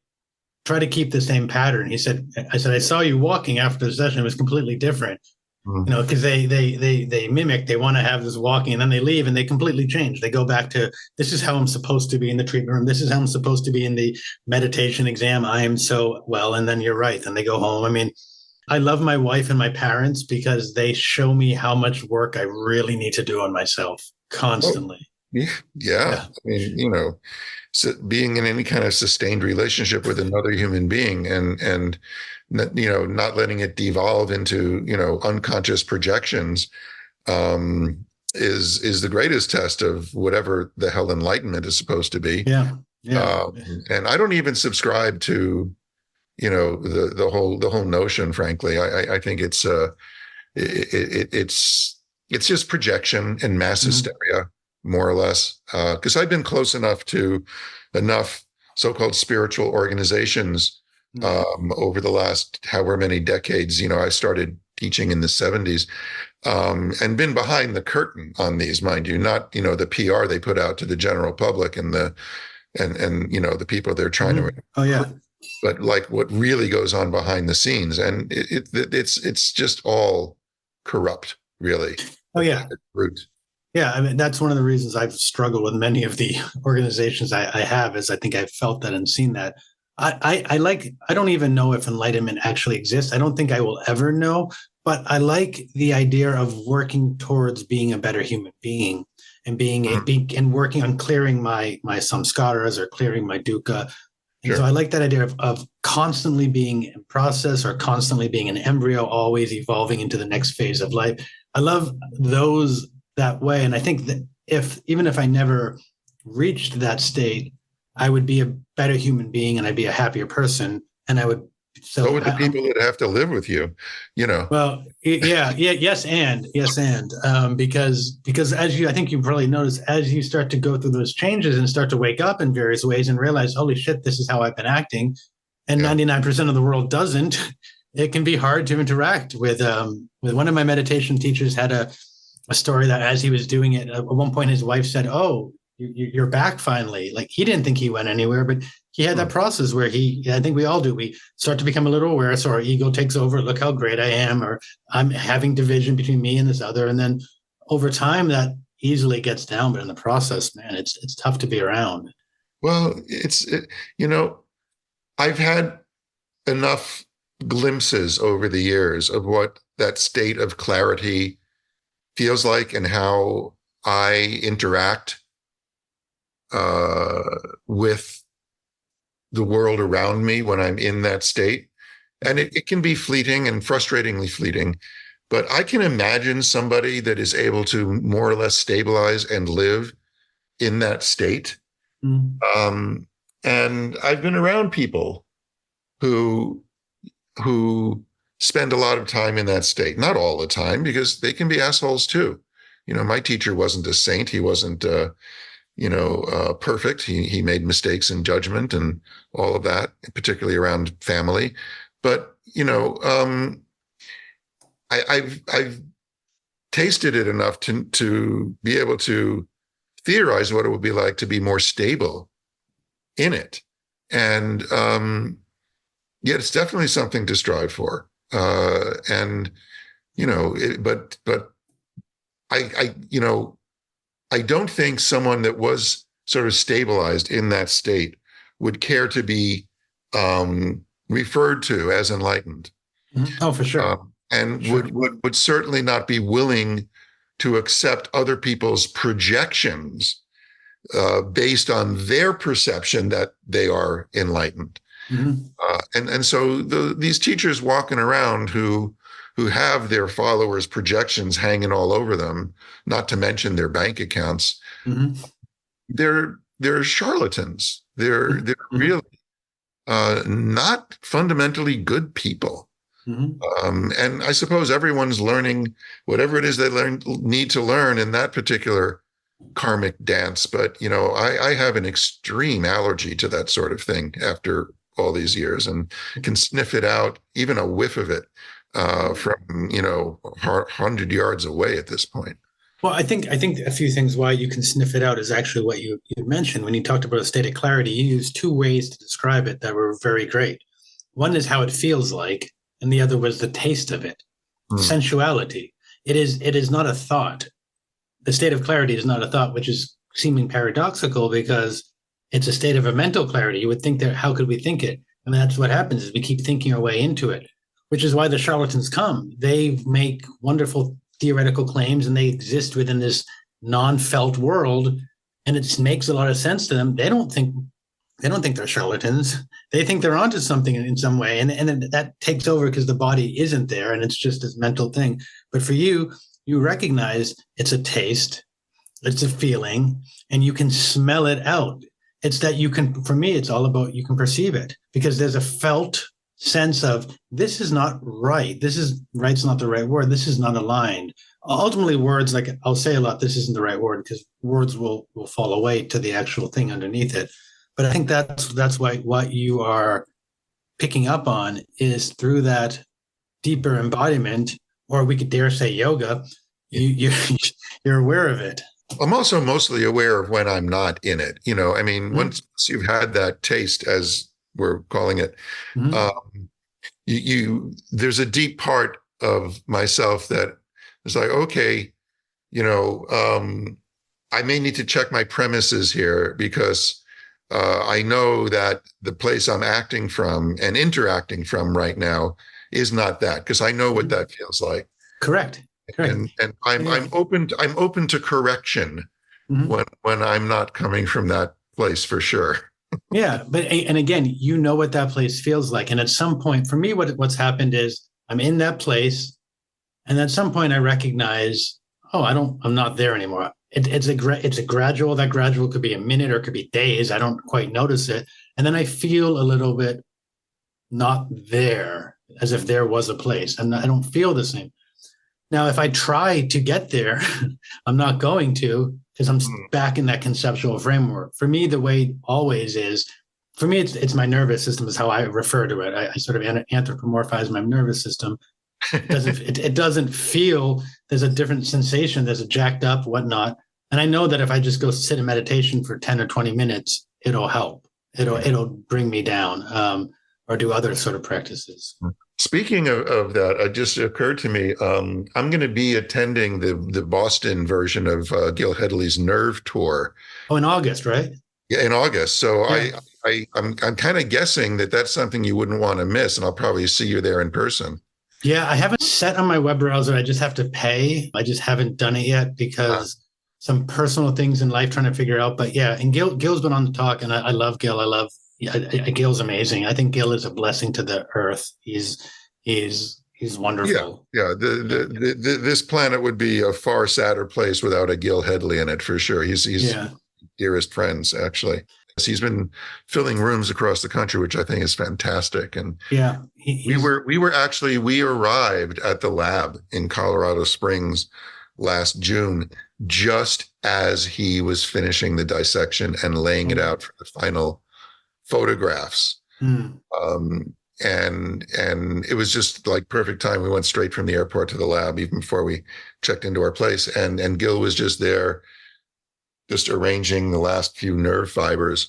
try to keep the same pattern. I said, I saw you walking after the session. It was completely different. Because they mimic, they want to have this walking, and then they leave and they completely change. They go back to, this is how I'm supposed to be in the treatment room. This is how I'm supposed to be in the meditation exam. I am so well. And then you're right. Then they go home. I mean, I love my wife and my parents because they show me how much work I really need to do on myself constantly. Yeah. I mean, so being in any kind of sustained relationship with another human being and not letting it devolve into, unconscious projections, is the greatest test of whatever the hell enlightenment is supposed to be. Yeah. And I don't even subscribe to, the whole notion, frankly. I think it's just projection and mass hysteria, more or less. Because I've been close enough to enough so-called spiritual organizations over the last however many decades. I started teaching in the 70s and been behind the curtain on these, mind you, not, the PR they put out to the general public and the people they're trying to, but like what really goes on behind the scenes. And it's just all corrupt, really. Oh, yeah. Root. Yeah, I mean, that's one of the reasons I've struggled with many of the organizations I have, is I think I've felt that and seen that. I don't even know if enlightenment actually exists. I don't think I will ever know, but I like the idea of working towards being a better human being and and working on clearing my samskaras or clearing my dukkha. And so I like that idea of constantly being in process or constantly being an embryo, always evolving into the next phase of life. I love those that way. And I think that even if I never reached that state, I would be a better human being and I'd be a happier person. And I would. So would the people that have to live with you, Well, yes. And because I think you probably notice, as you start to go through those changes and start to wake up in various ways and realize, holy shit, this is how I've been acting. and Yeah. 99% of the world doesn't, it can be hard to interact with one of my meditation teachers had a story that as he was doing it, at one point his wife said, "Oh, you're back finally." Like he didn't think he went anywhere, but he had that process where I think we all do. We start to become a little aware. So our ego takes over. Look how great I am, or I'm having division between me and this other. And then over time that easily gets down. But in the process, man, it's tough to be around. Well, I've had enough glimpses over the years of what that state of clarity feels like and how I interact with the world around me when I'm in that state. And it can be fleeting and frustratingly fleeting, but I can imagine somebody that is able to more or less stabilize and live in that state. And I've been around people who spend a lot of time in that state, not all the time, because they can be assholes too. My teacher wasn't a saint. He wasn't, perfect. He made mistakes in judgment and all of that, particularly around family. But, I've tasted it enough to be able to theorize what it would be like to be more stable in it. And yet it's definitely something to strive for. But I don't think someone that was sort of stabilized in that state would care to be referred to as enlightened. Oh, for sure. And would certainly not be willing to accept other people's projections based on their perception that they are enlightened. And so these teachers walking around who have their followers' projections hanging all over them, not to mention their bank accounts, they're charlatans. They're really not fundamentally good people. And I suppose everyone's learning whatever it is they need to learn in that particular karmic dance. But, I have an extreme allergy to that sort of thing after all these years, and can sniff it out, even a whiff of it, from 100 yards away at this point. Well, I think a few things why you can sniff it out is actually what you mentioned when you talked about a state of clarity. You used two ways to describe it that were very great. One is how it feels like, and the other was the taste of it, sensuality. It is not a thought. The state of clarity is not a thought, which is seeming paradoxical because it's a state of a mental clarity. You would think that, how could we think it? And that's what happens is we keep thinking our way into it, which is why the charlatans come. They make wonderful theoretical claims and they exist within this non-felt world. And it makes a lot of sense to them. They don't think they're charlatans. They think they're onto something in some way. And that takes over because the body isn't there and it's just this mental thing. But for you recognize it's a taste, it's a feeling, and you can smell it out. It's that for me, it's all about, you can perceive it because there's a felt sense of this is not right. Right's not the right word. This is not aligned. Ultimately, words, like I'll say a lot, this isn't the right word because words will fall away to the actual thing underneath it. But I think that's why what you are picking up on is through that deeper embodiment, or we could dare say yoga, you're aware of it. I'm also mostly aware of when I'm not in it. Once you've had that taste, as we're calling it, there's a deep part of myself that is like, okay, I may need to check my premises here because I know that the place I'm acting from and interacting from right now is not that, because I know what that feels like. Correct. And I'm open to correction when I'm not coming from that place, for sure. Yeah, and again, what that place feels like, and at some point, for me, what's happened is I'm in that place, and at some point I recognize, I'm not there anymore. It's a gradual. That gradual could be a minute or it could be days. I don't quite notice it, and then I feel a little bit not there, as if there was a place, and I don't feel the same. Now, if I try to get there, I'm not going to, because I'm back in that conceptual framework. For me, the way always is for me, it's my nervous system is how I refer to it. I sort of anthropomorphize my nervous system. It doesn't feel, there's a different sensation. There's a jacked up, whatnot. And I know that if I just go sit in meditation for 10 or 20 minutes, it'll help. It'll bring me down, or do other sort of practices. Speaking of that, it just occurred to me, I'm going to be attending the Boston version of Gil Hedley's Nerve Tour. Oh, in August, right? Yeah, in August. So Yeah. I'm kind of guessing that that's something you wouldn't want to miss, and I'll probably see you there in person. Yeah, I haven't set on my web browser. I just have to pay. I just haven't done it yet because some personal things in life trying to figure out. But yeah, and Gil's been on the talk, and I love Gil. Gil's amazing. I think Gil is a blessing to the earth. He's wonderful. Yeah. This planet would be a far sadder place without a Gil Hedley in it for sure. He's dearest friends, actually. He's been filling rooms across the country, which I think is fantastic. And yeah, we arrived at the lab in Colorado Springs last June, just as he was finishing the dissection and laying it out for the final photographs. And it was just like perfect time. We went straight from the airport to the lab even before we checked into our place. And Gil was just there, just arranging the last few nerve fibers.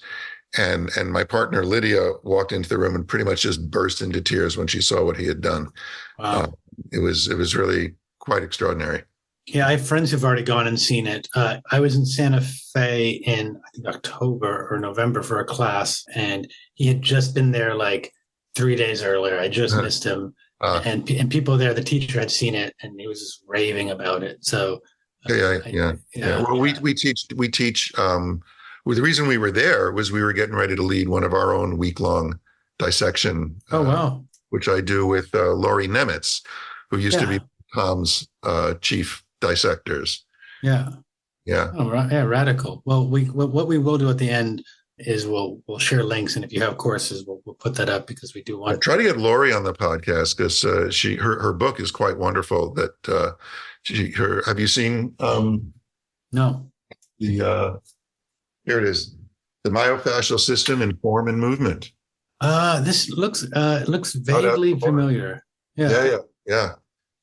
And my partner, Lydia, walked into the room and pretty much just burst into tears when she saw what he had done. Wow. It was really quite extraordinary. Yeah, I have friends who've already gone and seen it. I was in Santa Fe in, I think, October or November for a class, and he had just been there like 3 days earlier. I just missed him. And people there, the teacher had seen it, and he was just raving about it. So yeah. Well, we teach. Well, the reason we were there was we were getting ready to lead one of our own week-long dissection. Oh, wow. Which I do with Lauri Nemetz, who used to be Tom's chief dissectors. Yeah. Oh, right. Yeah, radical. Well, what we will do at the end is we'll share links, and if you have courses, we'll put that up because we do want. I'll try to get Lauri on the podcast because her book is quite wonderful. That have you seen? No. Here it is, the myofascial system in form and movement. This looks vaguely familiar. Yeah.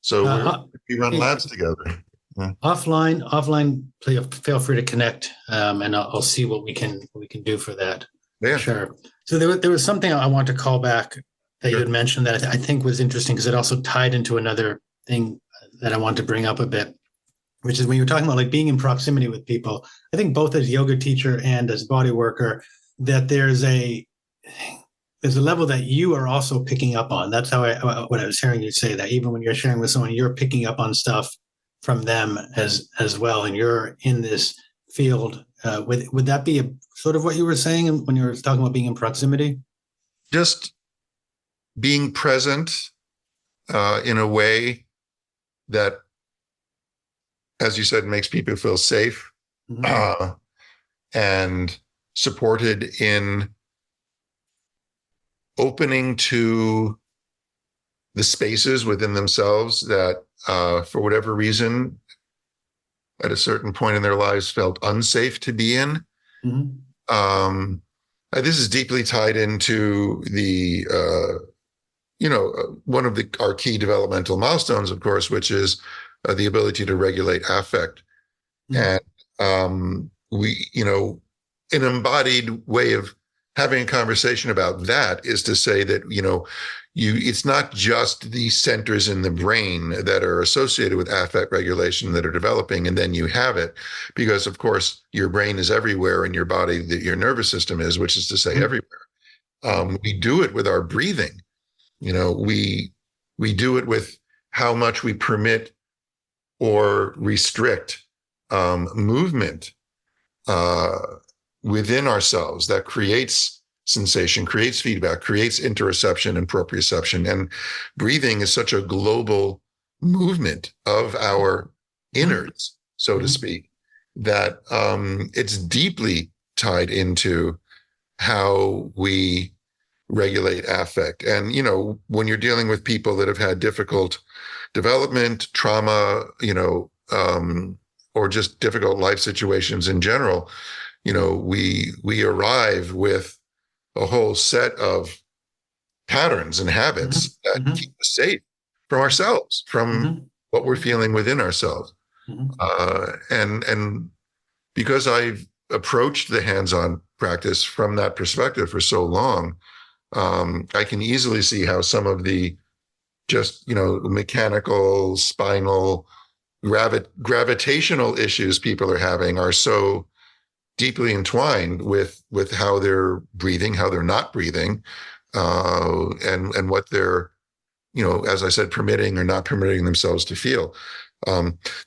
So we run labs together. Yeah. Offline, feel free to connect, and I'll see what we can do for that. Yeah, sure. So there was something I want to call back that you had mentioned that I think was interesting because it also tied into another thing that I want to bring up a bit, which is when you're talking about like being in proximity with people. I think both as yoga teacher and as body worker, that there's a level that you are also picking up on. That's how what I was hearing you say, that even when you're sharing with someone, you're picking up on stuff from them as well, and you're in this field. Would that be a sort of what you were saying when you were talking about being in proximity? Just being present in a way that, as you said, makes people feel safe, and supported in opening to the spaces within themselves that, for whatever reason, at a certain point in their lives felt unsafe to be in. This is deeply tied into the, one of our key developmental milestones, of course, which is the ability to regulate affect. And an embodied way of having a conversation about that is to say that, it's not just the centers in the brain that are associated with affect regulation that are developing, and then you have it, because of course your brain is everywhere in your body that your nervous system is, which is to say everywhere. We do it with our breathing. We do it with how much we permit or restrict movement within ourselves that creates sensation, creates feedback, creates interoception and proprioception. And breathing is such a global movement of our innards, so to speak, that it's deeply tied into how we regulate affect. And, when you're dealing with people that have had difficult development, trauma, or just difficult life situations in general, we arrive with a whole set of patterns and habits that keep us safe from ourselves, from what we're feeling within ourselves. And because I've approached the hands-on practice from that perspective for so long, I can easily see how some of the just, mechanical, spinal, gravitational issues people are having are so deeply entwined with how they're breathing, how they're not breathing, and what they're, as I said, permitting or not permitting themselves to feel.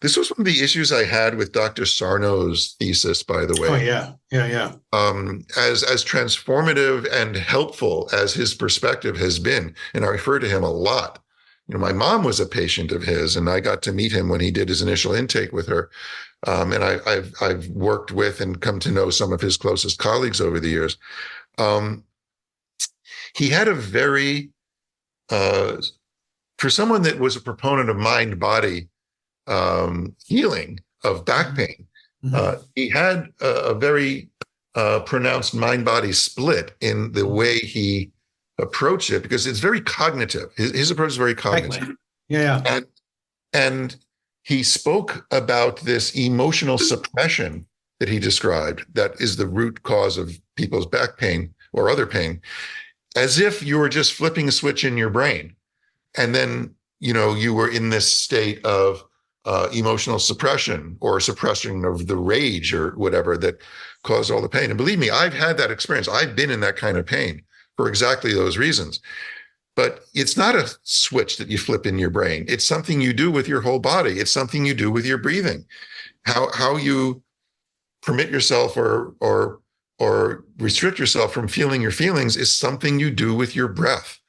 This was one of the issues I had with Dr. Sarno's thesis, by the way. Oh, yeah. As transformative and helpful as his perspective has been, and I refer to him a lot. My mom was a patient of his, and I got to meet him when he did his initial intake with her. And I've worked with and come to know some of his closest colleagues over the years. He had a very, for someone that was a proponent of mind-body healing of back pain, he had a very pronounced mind-body split in the way he approached it, because it's very cognitive. His approach is very cognitive. Yeah. And he spoke about this emotional suppression that he described, that is the root cause of people's back pain or other pain, as if you were just flipping a switch in your brain. And then, you were in this state of emotional suppression or suppression of the rage or whatever that caused all the pain. And believe me, I've had that experience. I've been in that kind of pain for exactly those reasons. But it's not a switch that you flip in your brain. It's something you do with your whole body. It's something you do with your breathing. How you permit yourself or restrict yourself from feeling your feelings is something you do with your breath.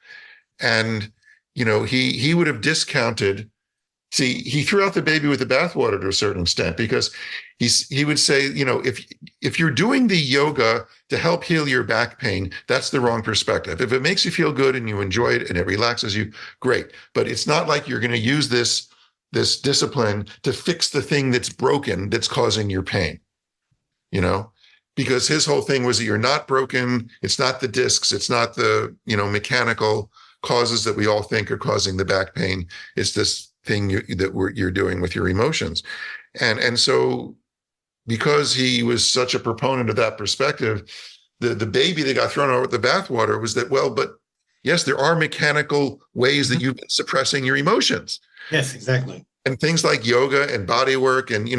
And, he would have discounted. See, he threw out the baby with the bathwater to a certain extent, because he would say, if you're doing the yoga to help heal your back pain, that's the wrong perspective. If it makes you feel good and you enjoy it and it relaxes you, great. But it's not like you're going to use this discipline to fix the thing that's broken, that's causing your pain, because his whole thing was that you're not broken. It's not the discs. It's not the, mechanical causes that we all think are causing the back pain. It's this thing you're doing with your emotions. And so, because he was such a proponent of that perspective, the baby that got thrown out with the bathwater was that, well, but yes, there are mechanical ways that you've been suppressing your emotions. Yes, exactly. And things like yoga and body work and,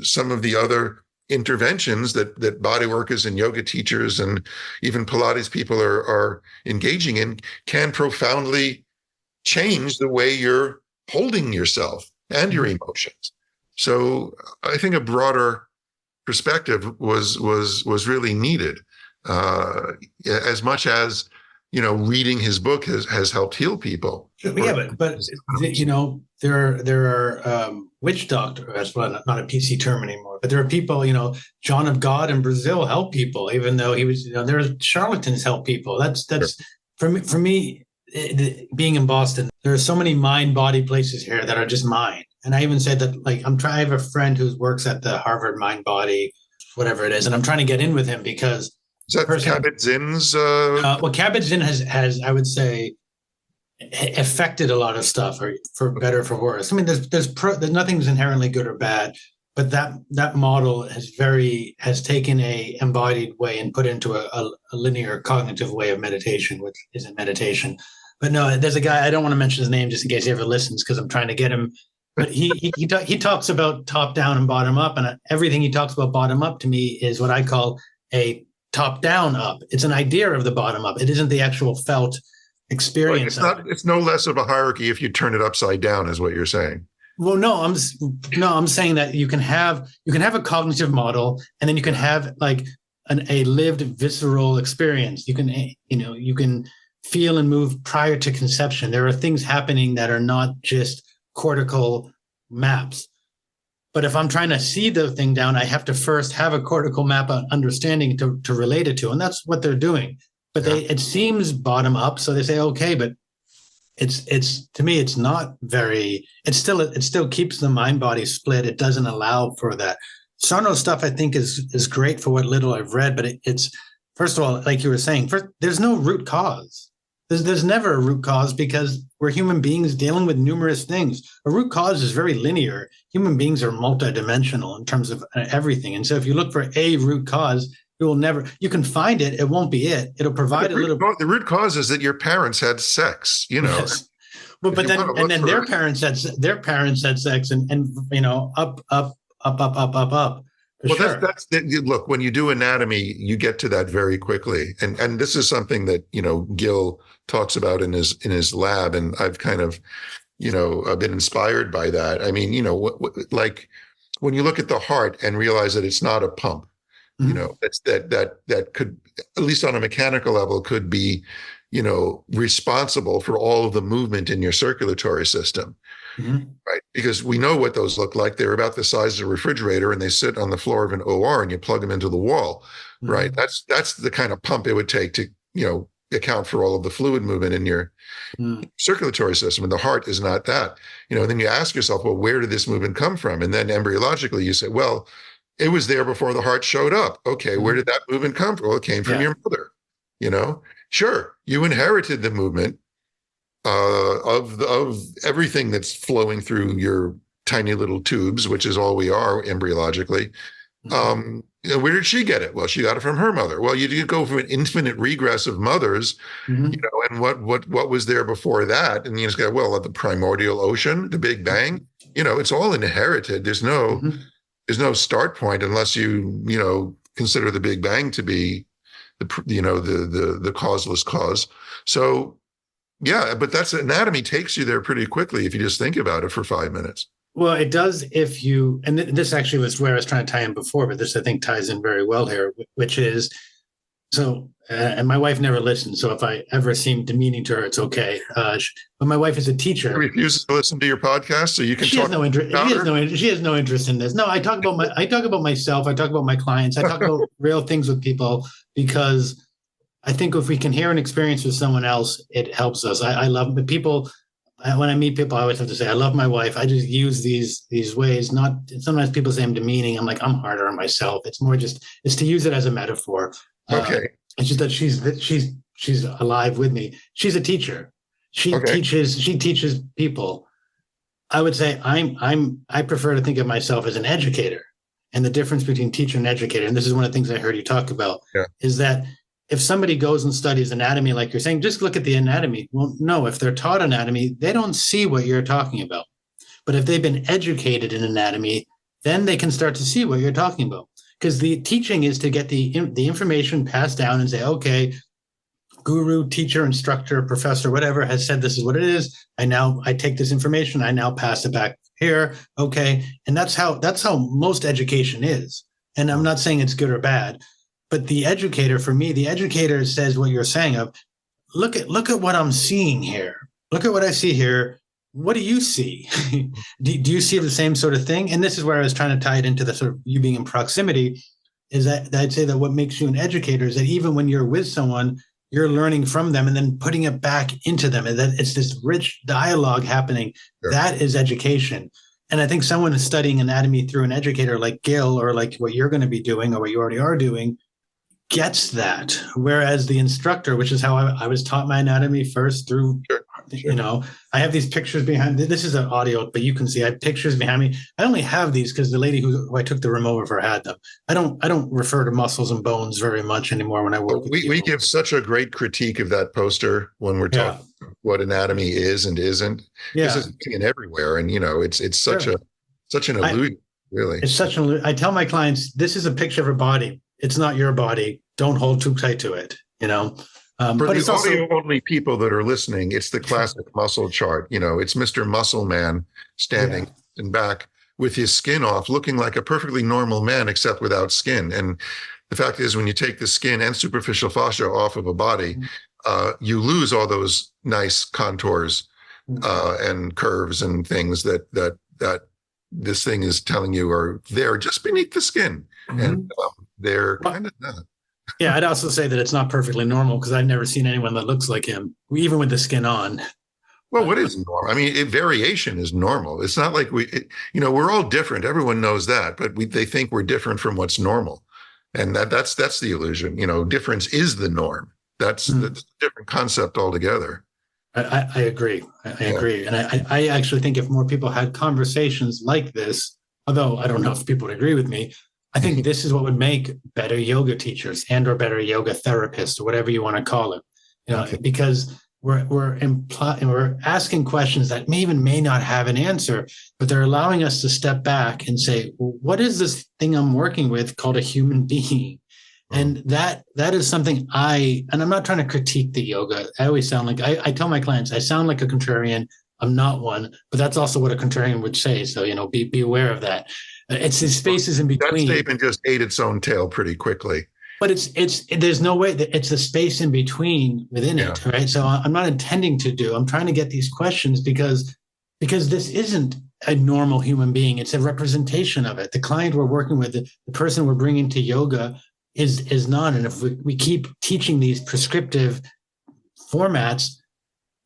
some of the other interventions that body workers and yoga teachers and even Pilates people are engaging in can profoundly change the way you're holding yourself and your emotions. So I think a broader perspective was really needed, as much as, reading his book has helped heal people. Yeah, but there are witch doctors. Well, not a PC term anymore, but there are people. John of God in Brazil helped people, even though he was. There are charlatans help people. That's sure. For me. Being in Boston, there are so many mind-body places here that are just mind. And I even said that, I have a friend who works at the Harvard Mind-Body, whatever it is, and I'm trying to get in with him because. Is that Kabat-Zinn's? Well, Kabat-Zinn has, I would say, affected a lot of stuff, or for better or for worse. I mean, there's nothing's inherently good or bad, but that model has taken a embodied way and put into a linear cognitive way of meditation, which isn't meditation. But no, there's a guy, I don't want to mention his name just in case he ever listens, because I'm trying to get him. But he talks about top down and bottom up, and everything he talks about bottom up to me is what I call a top down up. It's an idea of the bottom up. It isn't the actual felt experience. Right. It's no less of a hierarchy if you turn it upside down, is what you're saying. Well, I'm saying that you can have a cognitive model, and then you can have a lived visceral experience. You can feel and move prior to conception. There are things happening that are not just cortical maps. But if I'm trying to see the thing down, I have to first have a cortical map understanding to relate it to, and that's what they're doing. But it seems bottom up, so they say okay, but it's to me it's not very. It still keeps the mind body split. It doesn't allow for that. Sarno's stuff I think is great for what little I've read, but it's First of all, like you were saying, there's no root cause. There's never a root cause because we're human beings dealing with numerous things. A root cause is very linear. Human beings are multidimensional in terms of everything. And so if you look for a root cause, you can find it. It won't be it. It'll provide the root cause is that your parents had sex, Yes. Well, but then their parents had sex and up. Well, sure. Look, when you do anatomy, you get to that very quickly. And this is something that, Gil talks about in his lab. And I've kind of, I've been inspired by that. I mean, like when you look at the heart and realize that it's not a pump, that's that could, at least on a mechanical level, could be, responsible for all of the movement in your circulatory system. Mm-hmm. Right. Because we know what those look like. They're about the size of a refrigerator and they sit on the floor of an OR and you plug them into the wall. Mm-hmm. Right. That's the kind of pump it would take to, account for all of the fluid movement in your circulatory system. And the heart is not that, and then you ask yourself, well, where did this movement come from? And then embryologically you say, well, it was there before the heart showed up. Okay. Where did that movement come from? Well, it came from your mother, Sure. You inherited the movement of everything that's flowing through your tiny little tubes, which is all we are embryologically. Where did she get it? Well, she got it from her mother. Well, you go from an infinite regress of mothers, and what was there before that? And you just go, well, the primordial ocean, the Big Bang, it's all inherited. There's no start point unless you consider the Big Bang to be the causeless cause. So yeah, but that's anatomy takes you there pretty quickly if you just think about it for 5 minutes. Well, it does if you, and this actually was where I was trying to tie in before, but this I think ties in very well here, which is, so, and my wife never listened, so if I ever seem demeaning to her, it's okay. But my wife is a teacher. She refuses to listen to your podcast, so you can talk about her? She has no interest in this. No, I talk about myself, I talk about my clients, I talk about real things with people, because I think if we can hear an experience with someone else, it helps us. I love the people. When I meet people, I always have to say, I love my wife. I just use these ways. Sometimes people say I'm demeaning. I'm like, I'm harder on myself. It's more it's to use it as a metaphor. Okay. It's just that she's alive with me. She's a teacher. She teaches people. I would say I prefer to think of myself as an educator. And the difference between teacher and educator, and this is one of the things I heard you talk about, is that if somebody goes and studies anatomy, like you're saying, just look at the anatomy. Well, no, if they're taught anatomy, they don't see what you're talking about. But if they've been educated in anatomy, then they can start to see what you're talking about. Because the teaching is to get the information passed down and say, okay, guru, teacher, instructor, professor, whatever has said this is what it is. I take this information, I now pass it back here. Okay. And that's how most education is. And I'm not saying it's good or bad. But the educator, for me, the educator says what you're saying of, look at what I'm seeing here. Look at what I see here. What do you see? do you see the same sort of thing? And this is where I was trying to tie it into the sort of you being in proximity, is that I'd say that what makes you an educator is that even when you're with someone, you're learning from them and then putting it back into them. And that it's this rich dialogue happening. Sure. That is education. And I think someone is studying anatomy through an educator like Gil, or like what you're going to be doing or what you already are doing, gets that. Whereas the instructor, which is how I was taught my anatomy first through, I have these pictures behind, this is an audio, but you can see I have pictures behind me. I only have these because the lady who I took the remote of her had them. I don't refer to muscles and bones very much anymore when I work with people. We give such a great critique of that poster when we're talking what anatomy is and isn't. Yeah. This is everywhere. And, it's such an illusion, really. It's such an illusion. I tell my clients, this is a picture of a body. It's not your body. Don't hold too tight to it, For but the audio-only people that are listening, it's the classic muscle chart. It's Mr. Muscle Man standing in back with his skin off, looking like a perfectly normal man, except without skin. And the fact is, when you take the skin and superficial fascia off of a body, you lose all those nice contours and curves and things that this thing is telling you are there just beneath the skin. Mm-hmm. And they're kind of not. Yeah, I'd also say that it's not perfectly normal because I've never seen anyone that looks like him, even with the skin on. Well, what is normal? I mean, variation is normal. It's not like we're all different. Everyone knows that, but they think we're different from what's normal. And that's the illusion. Difference is the norm. That's a different concept altogether. I agree. I agree. And I actually think if more people had conversations like this, although I don't know if people would agree with me, I think this is what would make better yoga teachers and or better yoga therapists or whatever you want to call it. Because we're asking questions that may not have an answer, but they're allowing us to step back and say, well, what is this thing I'm working with called a human being? And that is something and I'm not trying to critique the yoga. I always sound like, I tell my clients, I sound like a contrarian. I'm not one, but that's also what a contrarian would say. So, be aware of that. It's the spaces in between. That statement just ate its own tail pretty quickly. But there's no way that it's the space in between within it, right? So I'm not intending I'm trying to get these questions because this isn't a normal human being. It's a representation of it. The client we're working with, the person we're bringing to yoga is not. And if we keep teaching these prescriptive formats,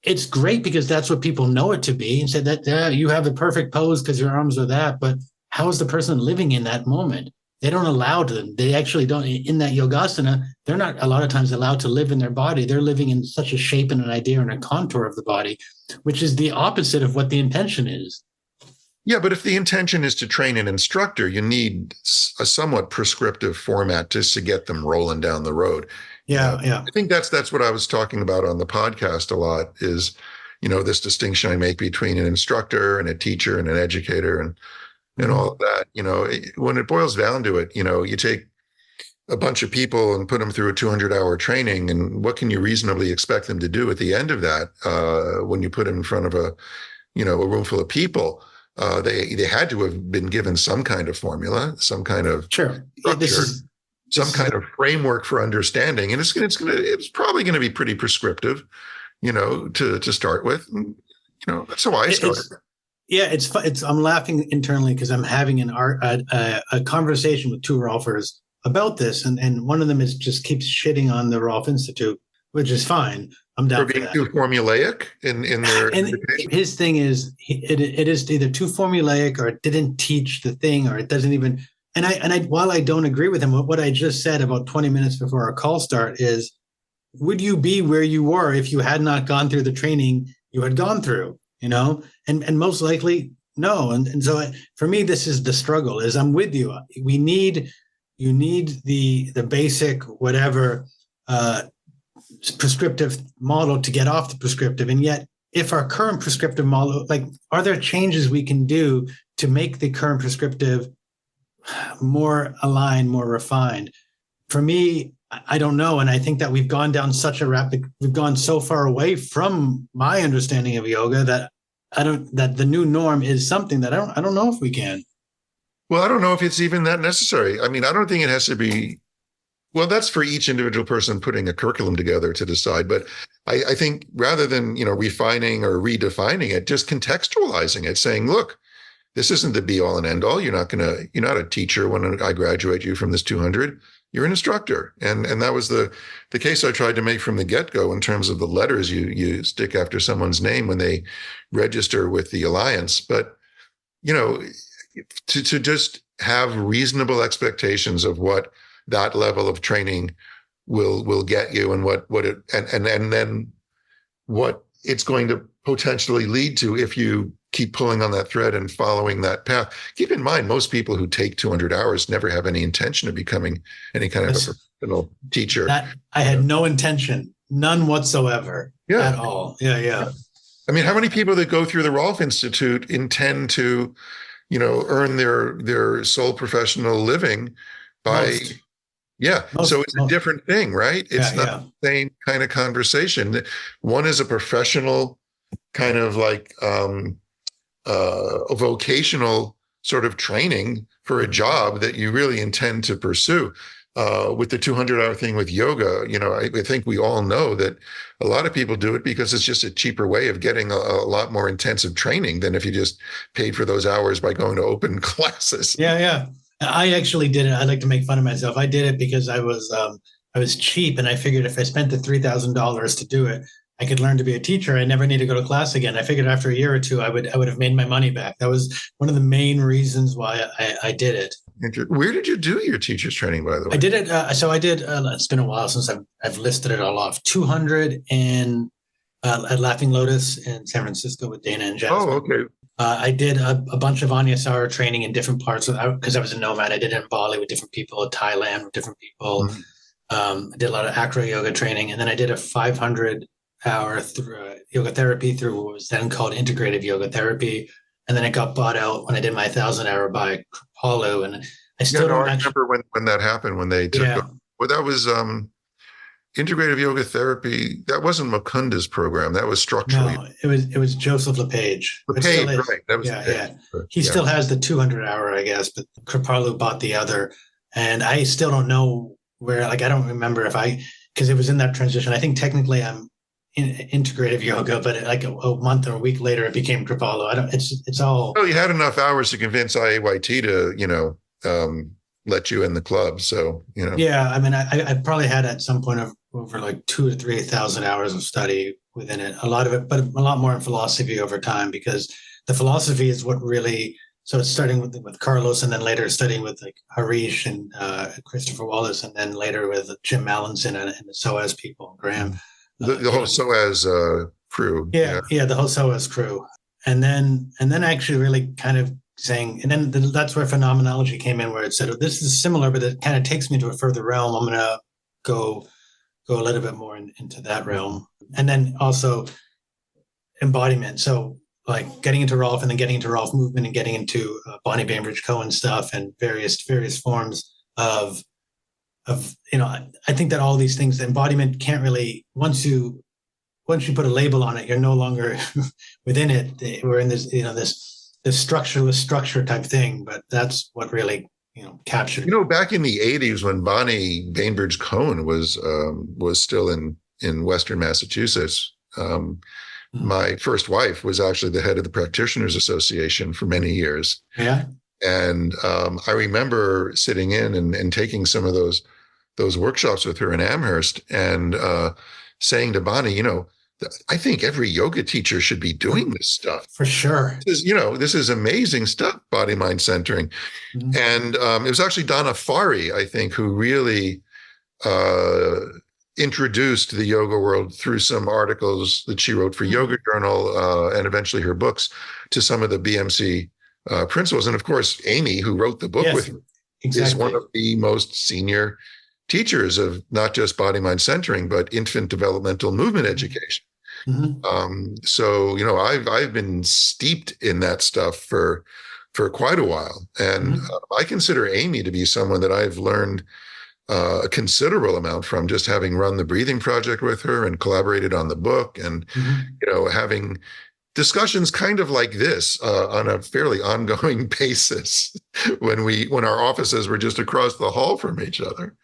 it's great because that's what people know it to be, and say that you have the perfect pose because your arms are that. But how is the person living in that moment? They don't allow them. They actually don't. In that yogasana, they're not a lot of times allowed to live in their body. They're living in such a shape and an idea and a contour of the body, which is the opposite of what the intention is. Yeah, but if the intention is to train an instructor, you need a somewhat prescriptive format just to get them rolling down the road. Yeah. I think that's what I was talking about on the podcast a lot is, this distinction I make between an instructor and a teacher and an educator and all of that. When it boils down to it, you take a bunch of people and put them through a 200-hour training, and what can you reasonably expect them to do at the end of that when you put them in front of a room full of people? They had to have been given some kind of formula, some kind of structure, some kind of framework for understanding, and it's probably going to be pretty prescriptive, to start with. That's how I started. I'm laughing internally because I'm having a conversation with two Rolfers about this, and one of them just keeps shitting on the Rolf Institute, which is fine. I'm down for being too formulaic in their and education. His thing is it is either too formulaic or it didn't teach the thing or it doesn't even. And I while I don't agree with him, what I just said about 20 minutes before our call start is, would you be where you were if you had not gone through the training you had gone through? And most likely no. And so for me, this is the struggle. Is I'm with you. You need the basic whatever. Prescriptive model to get off the prescriptive. And yet, if our current prescriptive model, are there changes we can do to make the current prescriptive more aligned, more refined? For me, I don't know. And I think that we've gone down we've gone so far away from my understanding of yoga that that the new norm is something that I don't know if we can. Well, I don't know if it's even that necessary. I mean, I don't think it has to be. Well, that's for each individual person putting a curriculum together to decide. But I think rather than, refining or redefining it, just contextualizing it, saying, look, this isn't the be all and end all. You're not a teacher when I graduate you from this 200. You're an instructor. And that was the case I tried to make from the get-go in terms of the letters you stick after someone's name when they register with the Alliance. But, to just have reasonable expectations of what that level of training will get you and what it and then what it's going to potentially lead to if you keep pulling on that thread and following that path. Keep in mind, most people who take 200 hours never have any intention of becoming any kind of a professional teacher. I had no intention, none whatsoever at all. Yeah. I mean, how many people that go through the Rolf Institute intend to, earn their sole professional living by... Most. Yeah. So it's a different thing, right? It's not the same kind of conversation. One is a professional kind of a vocational sort of training for a job that you really intend to pursue. With the 200-hour thing with yoga, I think we all know that a lot of people do it because it's just a cheaper way of getting a lot more intensive training than if you just paid for those hours by going to open classes. Yeah. I actually did it. I like to make fun of myself. I did it because I was cheap, and I figured if I spent the $3,000 to do it, I could learn to be a teacher. I never need to go to class again. I figured after a year or two, I would have made my money back. That was one of the main reasons why I did it. Where did you do your teacher's training, by the way? I did it. So I did. It's been a while since I've listed it all off. 200 at Laughing Lotus in San Francisco with Dana and Jasmine. Oh, okay. I did a bunch of Anya Sauer training in different parts because I was a nomad. I did it in Bali with different people, Thailand with different people. Mm-hmm. I did a lot of acro yoga training, and then I did a 500-hour yoga therapy through what was then called integrative yoga therapy. And then it got bought out when I did my 1,000-hour by Kripalu, and I still don't actually remember when that happened, when they took well, that was integrative yoga therapy. That wasn't Mukunda's program. That was structural. No, it was Joseph LePage. LePage, right. That was He still has the 200-hour, I guess, but Kripalu bought the other. And I still don't know where, I don't remember because it was in that transition. I think technically I'm in integrative yoga, but a month or a week later, it became Kripalu. It's all. Well, you had enough hours to convince IAYT to, let you in the club. So, Yeah. I mean, I probably had at some point over 2,000 to 3,000 hours of study within it. A lot of it, but a lot more in philosophy over time, because the philosophy is what really. So it's starting with Carlos, and then later studying with Harish and Christopher Wallace, and then later with Jim Mallinson and the SOAS people, Graham. The whole SOAS crew. Yeah, the whole SOAS crew. And then actually really kind of saying, and then that's where phenomenology came in, where it said, this is similar, but it kind of takes me to a further realm. I'm going to go a little bit more into that realm. And then also embodiment. So getting into Rolf, and then getting into Rolf movement, and getting into Bonnie Bainbridge Cohen stuff, and various forms of I think that all these things, the embodiment can't really, once you put a label on it, you're no longer within it. We're in this this structureless structure type thing, but that's what really captured. Back in the 80s, when Bonnie Bainbridge Cohen was still in Western Massachusetts. My first wife was actually the head of the Practitioners Association for many years. Yeah. And I remember sitting in and taking some of those workshops with her in Amherst, and saying to Bonnie, I think every yoga teacher should be doing this stuff. For sure. This is amazing stuff, body mind centering. Mm-hmm. And it was actually Donna Fari, I think, who really introduced the yoga world through some articles that she wrote for Yoga Journal, and eventually her books, to some of the BMC principles. And of course, Amy, who wrote the book with her, is one of the most senior teachers of not just body mind centering, but infant developmental movement education. Mm-hmm. So I've been steeped in that stuff for quite a while, and I consider Amy to be someone that I've learned a considerable amount from, just having run the breathing project with her and collaborated on the book, and having discussions kind of like this on a fairly ongoing basis when our offices were just across the hall from each other.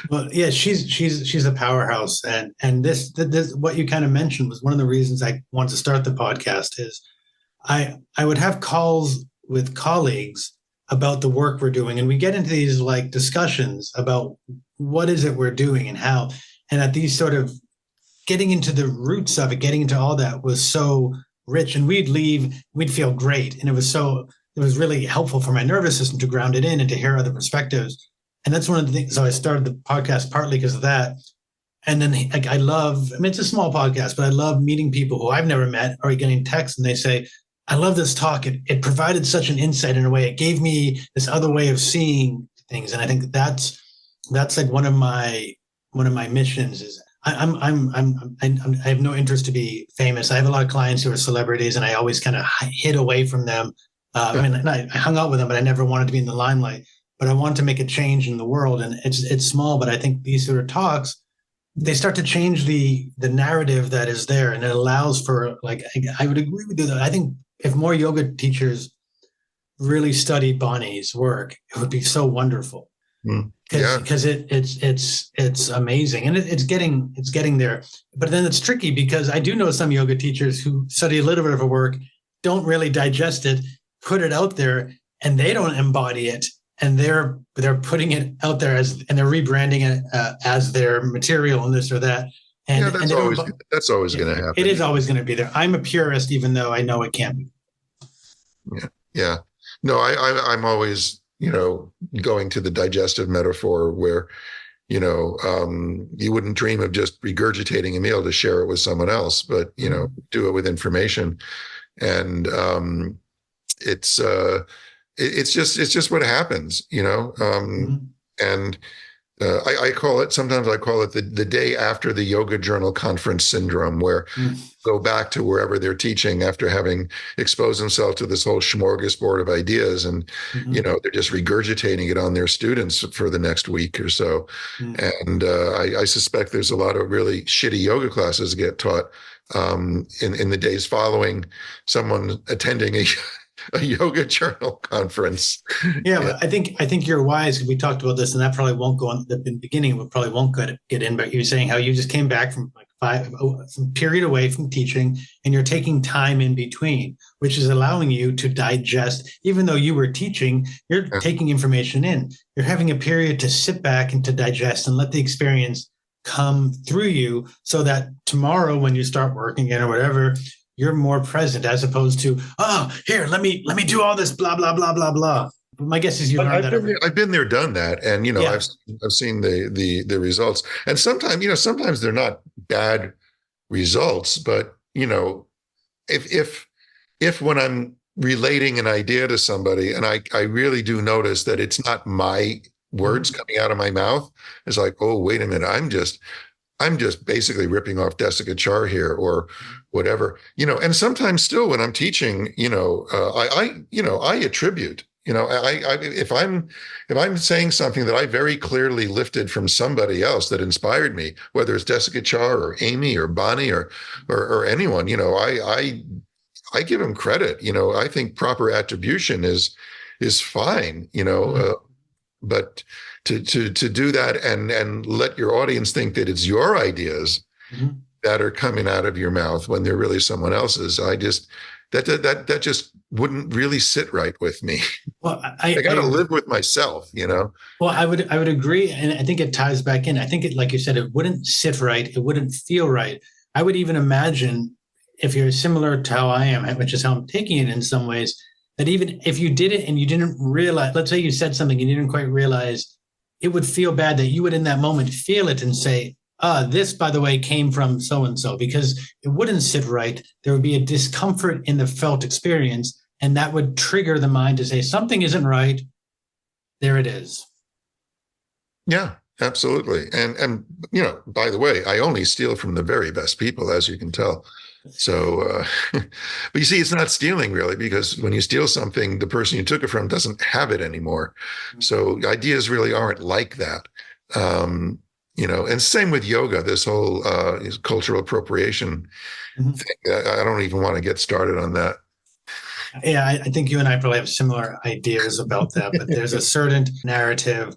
Well, yeah, she's a powerhouse, and this what you kind of mentioned was one of the reasons I wanted to start the podcast. Is I would have calls with colleagues about the work we're doing, and we get into these discussions about what is it we're doing and how, and at these sort of getting into the roots of it, getting into all that was so rich, and we'd feel great, and it was really helpful for my nervous system to ground it in and to hear other perspectives. And that's one of the things. So I started the podcast partly because of that. And then it's a small podcast, but I love meeting people who I've never met, or getting texts and they say, I love this talk. It provided such an insight in a way. It gave me this other way of seeing things. And I think that's one of my missions is I have no interest to be famous. I have a lot of clients who are celebrities, and I always kind of hid away from them. I hung out with them, but I never wanted to be in the limelight. But I want to make a change in the world, and it's small. But I think these sort of talks, they start to change the narrative that is there, and it allows for I would agree with you that I think if more yoga teachers really studied Bonnie's work, it would be so wonderful. Because it's amazing, and it's getting there. But then it's tricky, because I do know some yoga teachers who study a little bit of a work, don't really digest it, put it out there, and they don't embody it, and they're putting it out there and they're rebranding it as their material and this or that. And that's always going to happen. It is always going to be there. I'm a purist, even though I know it can't be. Yeah. No, I'm always going to the digestive metaphor where, you wouldn't dream of just regurgitating a meal to share it with someone else, but, do it with information. And it's just what happens, and sometimes I call it the day after the yoga journal conference syndrome, where go back to wherever they're teaching after having exposed themselves to this whole smorgasbord of ideas, and they're just regurgitating it on their students for the next week or so. And I suspect there's a lot of really shitty yoga classes get taught in the days following someone attending a yoga journal conference. Yeah, but I think you're wise. We talked about this, and that probably won't go on the beginning. We probably won't get in. But you're saying how you just came back from some period away from teaching, and you're taking time in between, which is allowing you to digest. Even though you were teaching, you're taking information in. You're having a period to sit back and to digest and let the experience come through you, so that tomorrow when you start working again or whatever, you're more present, as opposed to, here, let me do all this blah blah blah blah blah. But my guess is I've been there, done that, and I've seen the results. And sometimes they're not bad results, but if when I'm relating an idea to somebody, and I really do notice that it's not my words coming out of my mouth, it's like, oh, wait a minute, I'm just basically ripping off Desikachar here or whatever, and sometimes still when I'm teaching, I attribute, if I'm saying something that I very clearly lifted from somebody else that inspired me, whether it's Desikachar or Amy or Bonnie or anyone, I give them credit. I think proper attribution is fine, but to do that and let your audience think that it's your ideas that are coming out of your mouth when they're really someone else's, that just wouldn't really sit right with me. Well, I got to live with myself, Well, I would agree, and I think it ties back in. I think like you said, it wouldn't sit right. It wouldn't feel right. I would even imagine, if you're similar to how I am, which is how I'm taking it in some ways, that even if you did it and you didn't realize, let's say you said something you didn't quite realize, it would feel bad, that you would in that moment feel it and say, this, by the way, came from so-and-so, because it wouldn't sit right. There would be a discomfort in the felt experience, and that would trigger the mind to say, something isn't right. There it is. Yeah, absolutely. And by the way, I only steal from the very best people, as you can tell. So, but you see, it's not stealing really, because when you steal something, the person you took it from doesn't have it anymore. So ideas really aren't like that. And same with yoga, this whole cultural appropriation thing. I don't even want to get started on that. Yeah, I think you and I probably have similar ideas about that, but there's a certain narrative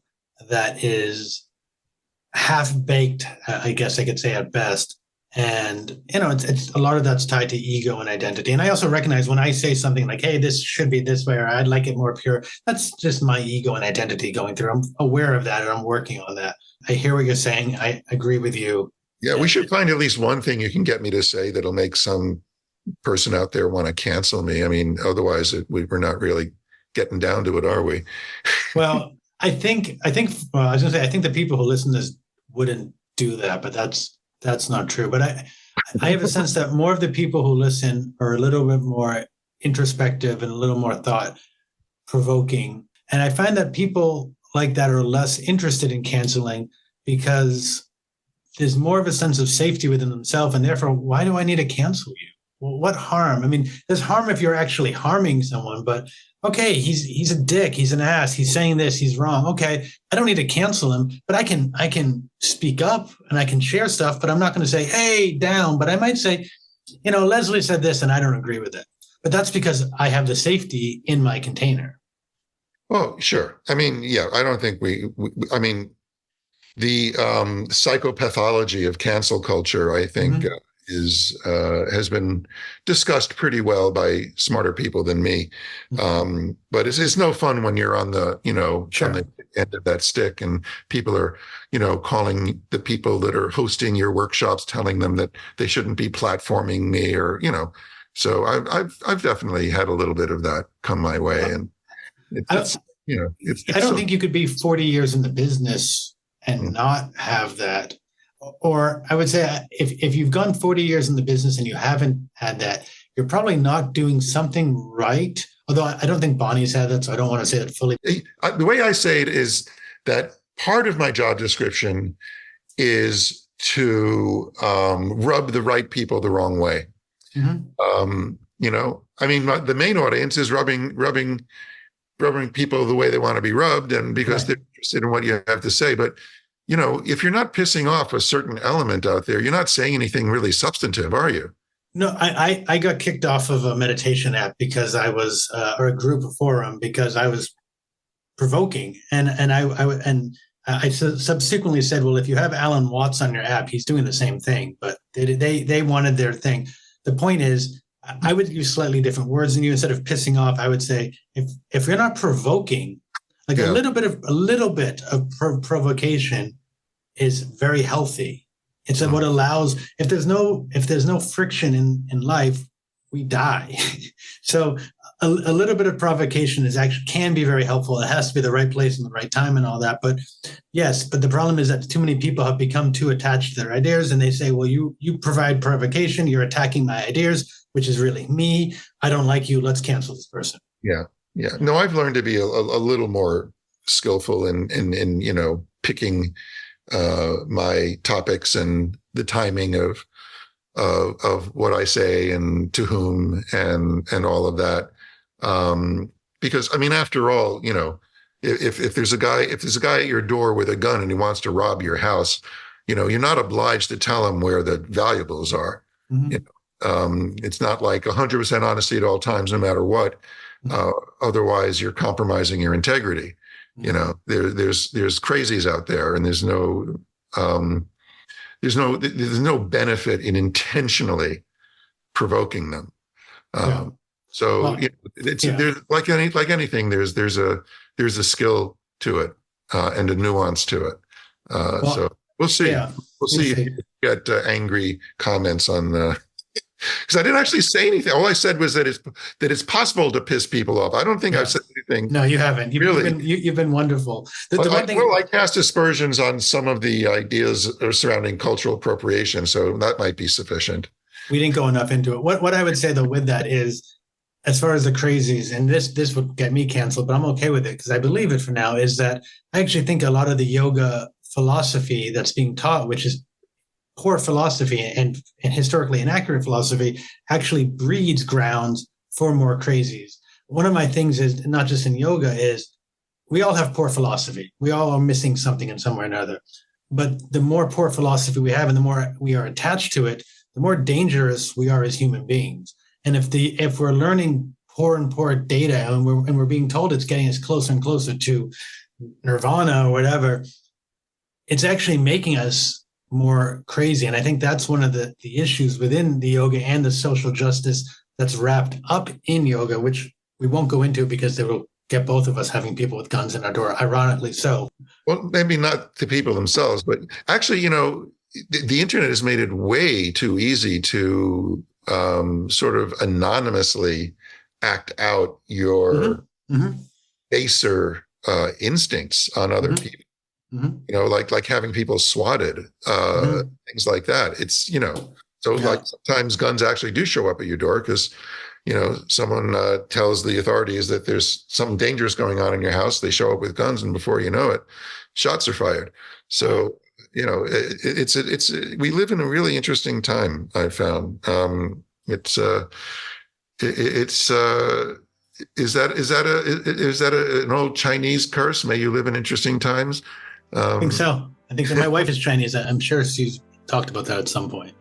that is half-baked, I guess I could say at best. And, it's a lot of that's tied to ego and identity. And I also recognize when I say something like, hey, this should be this way, or I'd like it more pure, that's just my ego and identity going through. I'm aware of that and I'm working on that. I hear what you're saying. I agree with you. Yeah, we should find at least one thing you can get me to say that'll make some person out there want to cancel me. I mean, otherwise we're not really getting down to it, are we? Well, I think I was going to say, I think the people who listen to this wouldn't do that, but that's not true. But I have a sense that more of the people who listen are a little bit more introspective and a little more thought provoking. And I find that people like that are less interested in canceling, because there's more of a sense of safety within themselves. And therefore, why do I need to cancel you? Well, what harm? I mean, there's harm if you're actually harming someone, but okay, he's a dick, he's an ass, he's saying this, he's wrong. Okay, I don't need to cancel him, but I can speak up and I can share stuff, but I'm not going to say, hey, down. But I might say, Leslie said this and I don't agree with it. But that's because I have the safety in my container. Well, sure. I mean, yeah, I don't think I mean, the psychopathology of cancel culture, I think, has been discussed pretty well by smarter people than me. But it's no fun when you're on the, on the end of that stick, and people are, calling the people that are hosting your workshops, telling them that they shouldn't be platforming me, or, So I've definitely had a little bit of that come my way, and it's I don't think you could be 40 years in the business and not have that. Or I would say if you've gone 40 years in the business and you haven't had that, you're probably not doing something right. Although I don't think Bonnie's had that, so I don't want to say that fully. The way I say it is that part of my job description is to rub the right people the wrong way. Mm-hmm. The main audience is rubbing people the way they want to be rubbed, and because they're interested in what you have to say. But if you're not pissing off a certain element out there, you're not saying anything really substantive, are you? No, I got kicked off of a meditation app because I was, or a group forum, because I was provoking, and I subsequently said, well, if you have Alan Watts on your app, he's doing the same thing, but they wanted their thing. The point is, I would use slightly different words than you. Instead of pissing off, I would say, if you're not provoking, like a little bit of provocation is very healthy. It's what allows, if there's no friction in life, we die. So a little bit of provocation can be very helpful. It has to be the right place and the right time and all that. But yes, but the problem is that too many people have become too attached to their ideas, and they say, well, you provide provocation, you're attacking my ideas, which is really me. I don't like you. Let's cancel this person. Yeah. Yeah. No, I've learned to be a little more skillful in picking my topics and the timing of what I say and to whom and all of that. Because after all, if there's a guy at your door with a gun and he wants to rob your house, you're not obliged to tell him where the valuables are. Mm-hmm. It's not like 100% honesty at all times, no matter what. Otherwise, you're compromising your integrity. There's crazies out there, and there's no benefit in intentionally provoking them. There's like anything, there's a skill to it and a nuance to it. So we'll see. Yeah, we'll see if you get angry comments on the. Because I didn't actually say anything. All I said was that it's possible to piss people off. I don't think I've said anything. No, you haven't. You've been wonderful. I cast aspersions on some of the ideas surrounding cultural appropriation, so that might be sufficient. We didn't go enough into it. What I would say though with that is, as far as the crazies, and this would get me canceled, but I'm okay with it because I believe it for now, is that I actually think a lot of the yoga philosophy that's being taught, which is poor philosophy and historically inaccurate philosophy, actually breeds grounds for more crazies. One of my things is, not just in yoga, is we all have poor philosophy. We all are missing something in some way or another. But the more poor philosophy we have and the more we are attached to it, the more dangerous we are as human beings. And if we're learning poor data and we're being told it's getting us closer and closer to nirvana or whatever, it's actually making us more crazy. And I think that's one of the issues within the yoga and the social justice that's wrapped up in yoga, which we won't go into because it will get both of us having people with guns in our door, ironically so. Well, maybe not the people themselves, but actually, the internet has made it way too easy to sort of anonymously act out your baser instincts on other people. Mm-hmm. Like having people swatted, things like that. It's, like sometimes guns actually do show up at your door because, someone tells the authorities that there's something dangerous going on in your house. They show up with guns, and before you know it, shots are fired. So, we live in a really interesting time, I've found. Is that an old Chinese curse? May you live in interesting times. I think so. I think that my wife is Chinese. I'm sure she's talked about that at some point.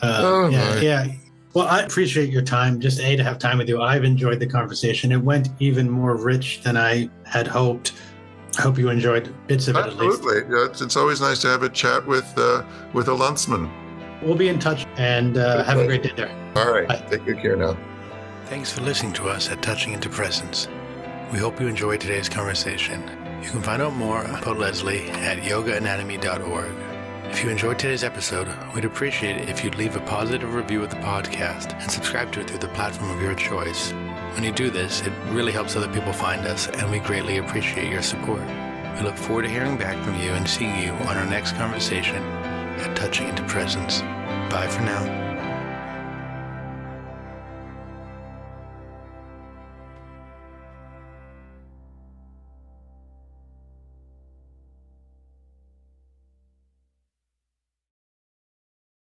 Yeah. Well, I appreciate your time. Just to have time with you. I've enjoyed the conversation. It went even more rich than I had hoped. I hope you enjoyed bits of it at least. Absolutely. It's always nice to have a chat with a Landsman. We'll be in touch, and have a great day there. All right. Bye. Take good care now. Thanks for listening to us at Touching into Presence. We hope you enjoyed today's conversation. You can find out more about Leslie at yogaanatomy.org. If you enjoyed today's episode, we'd appreciate it if you'd leave a positive review of the podcast and subscribe to it through the platform of your choice. When you do this, it really helps other people find us, and we greatly appreciate your support. We look forward to hearing back from you and seeing you on our next conversation at Touching into Presence. Bye for now.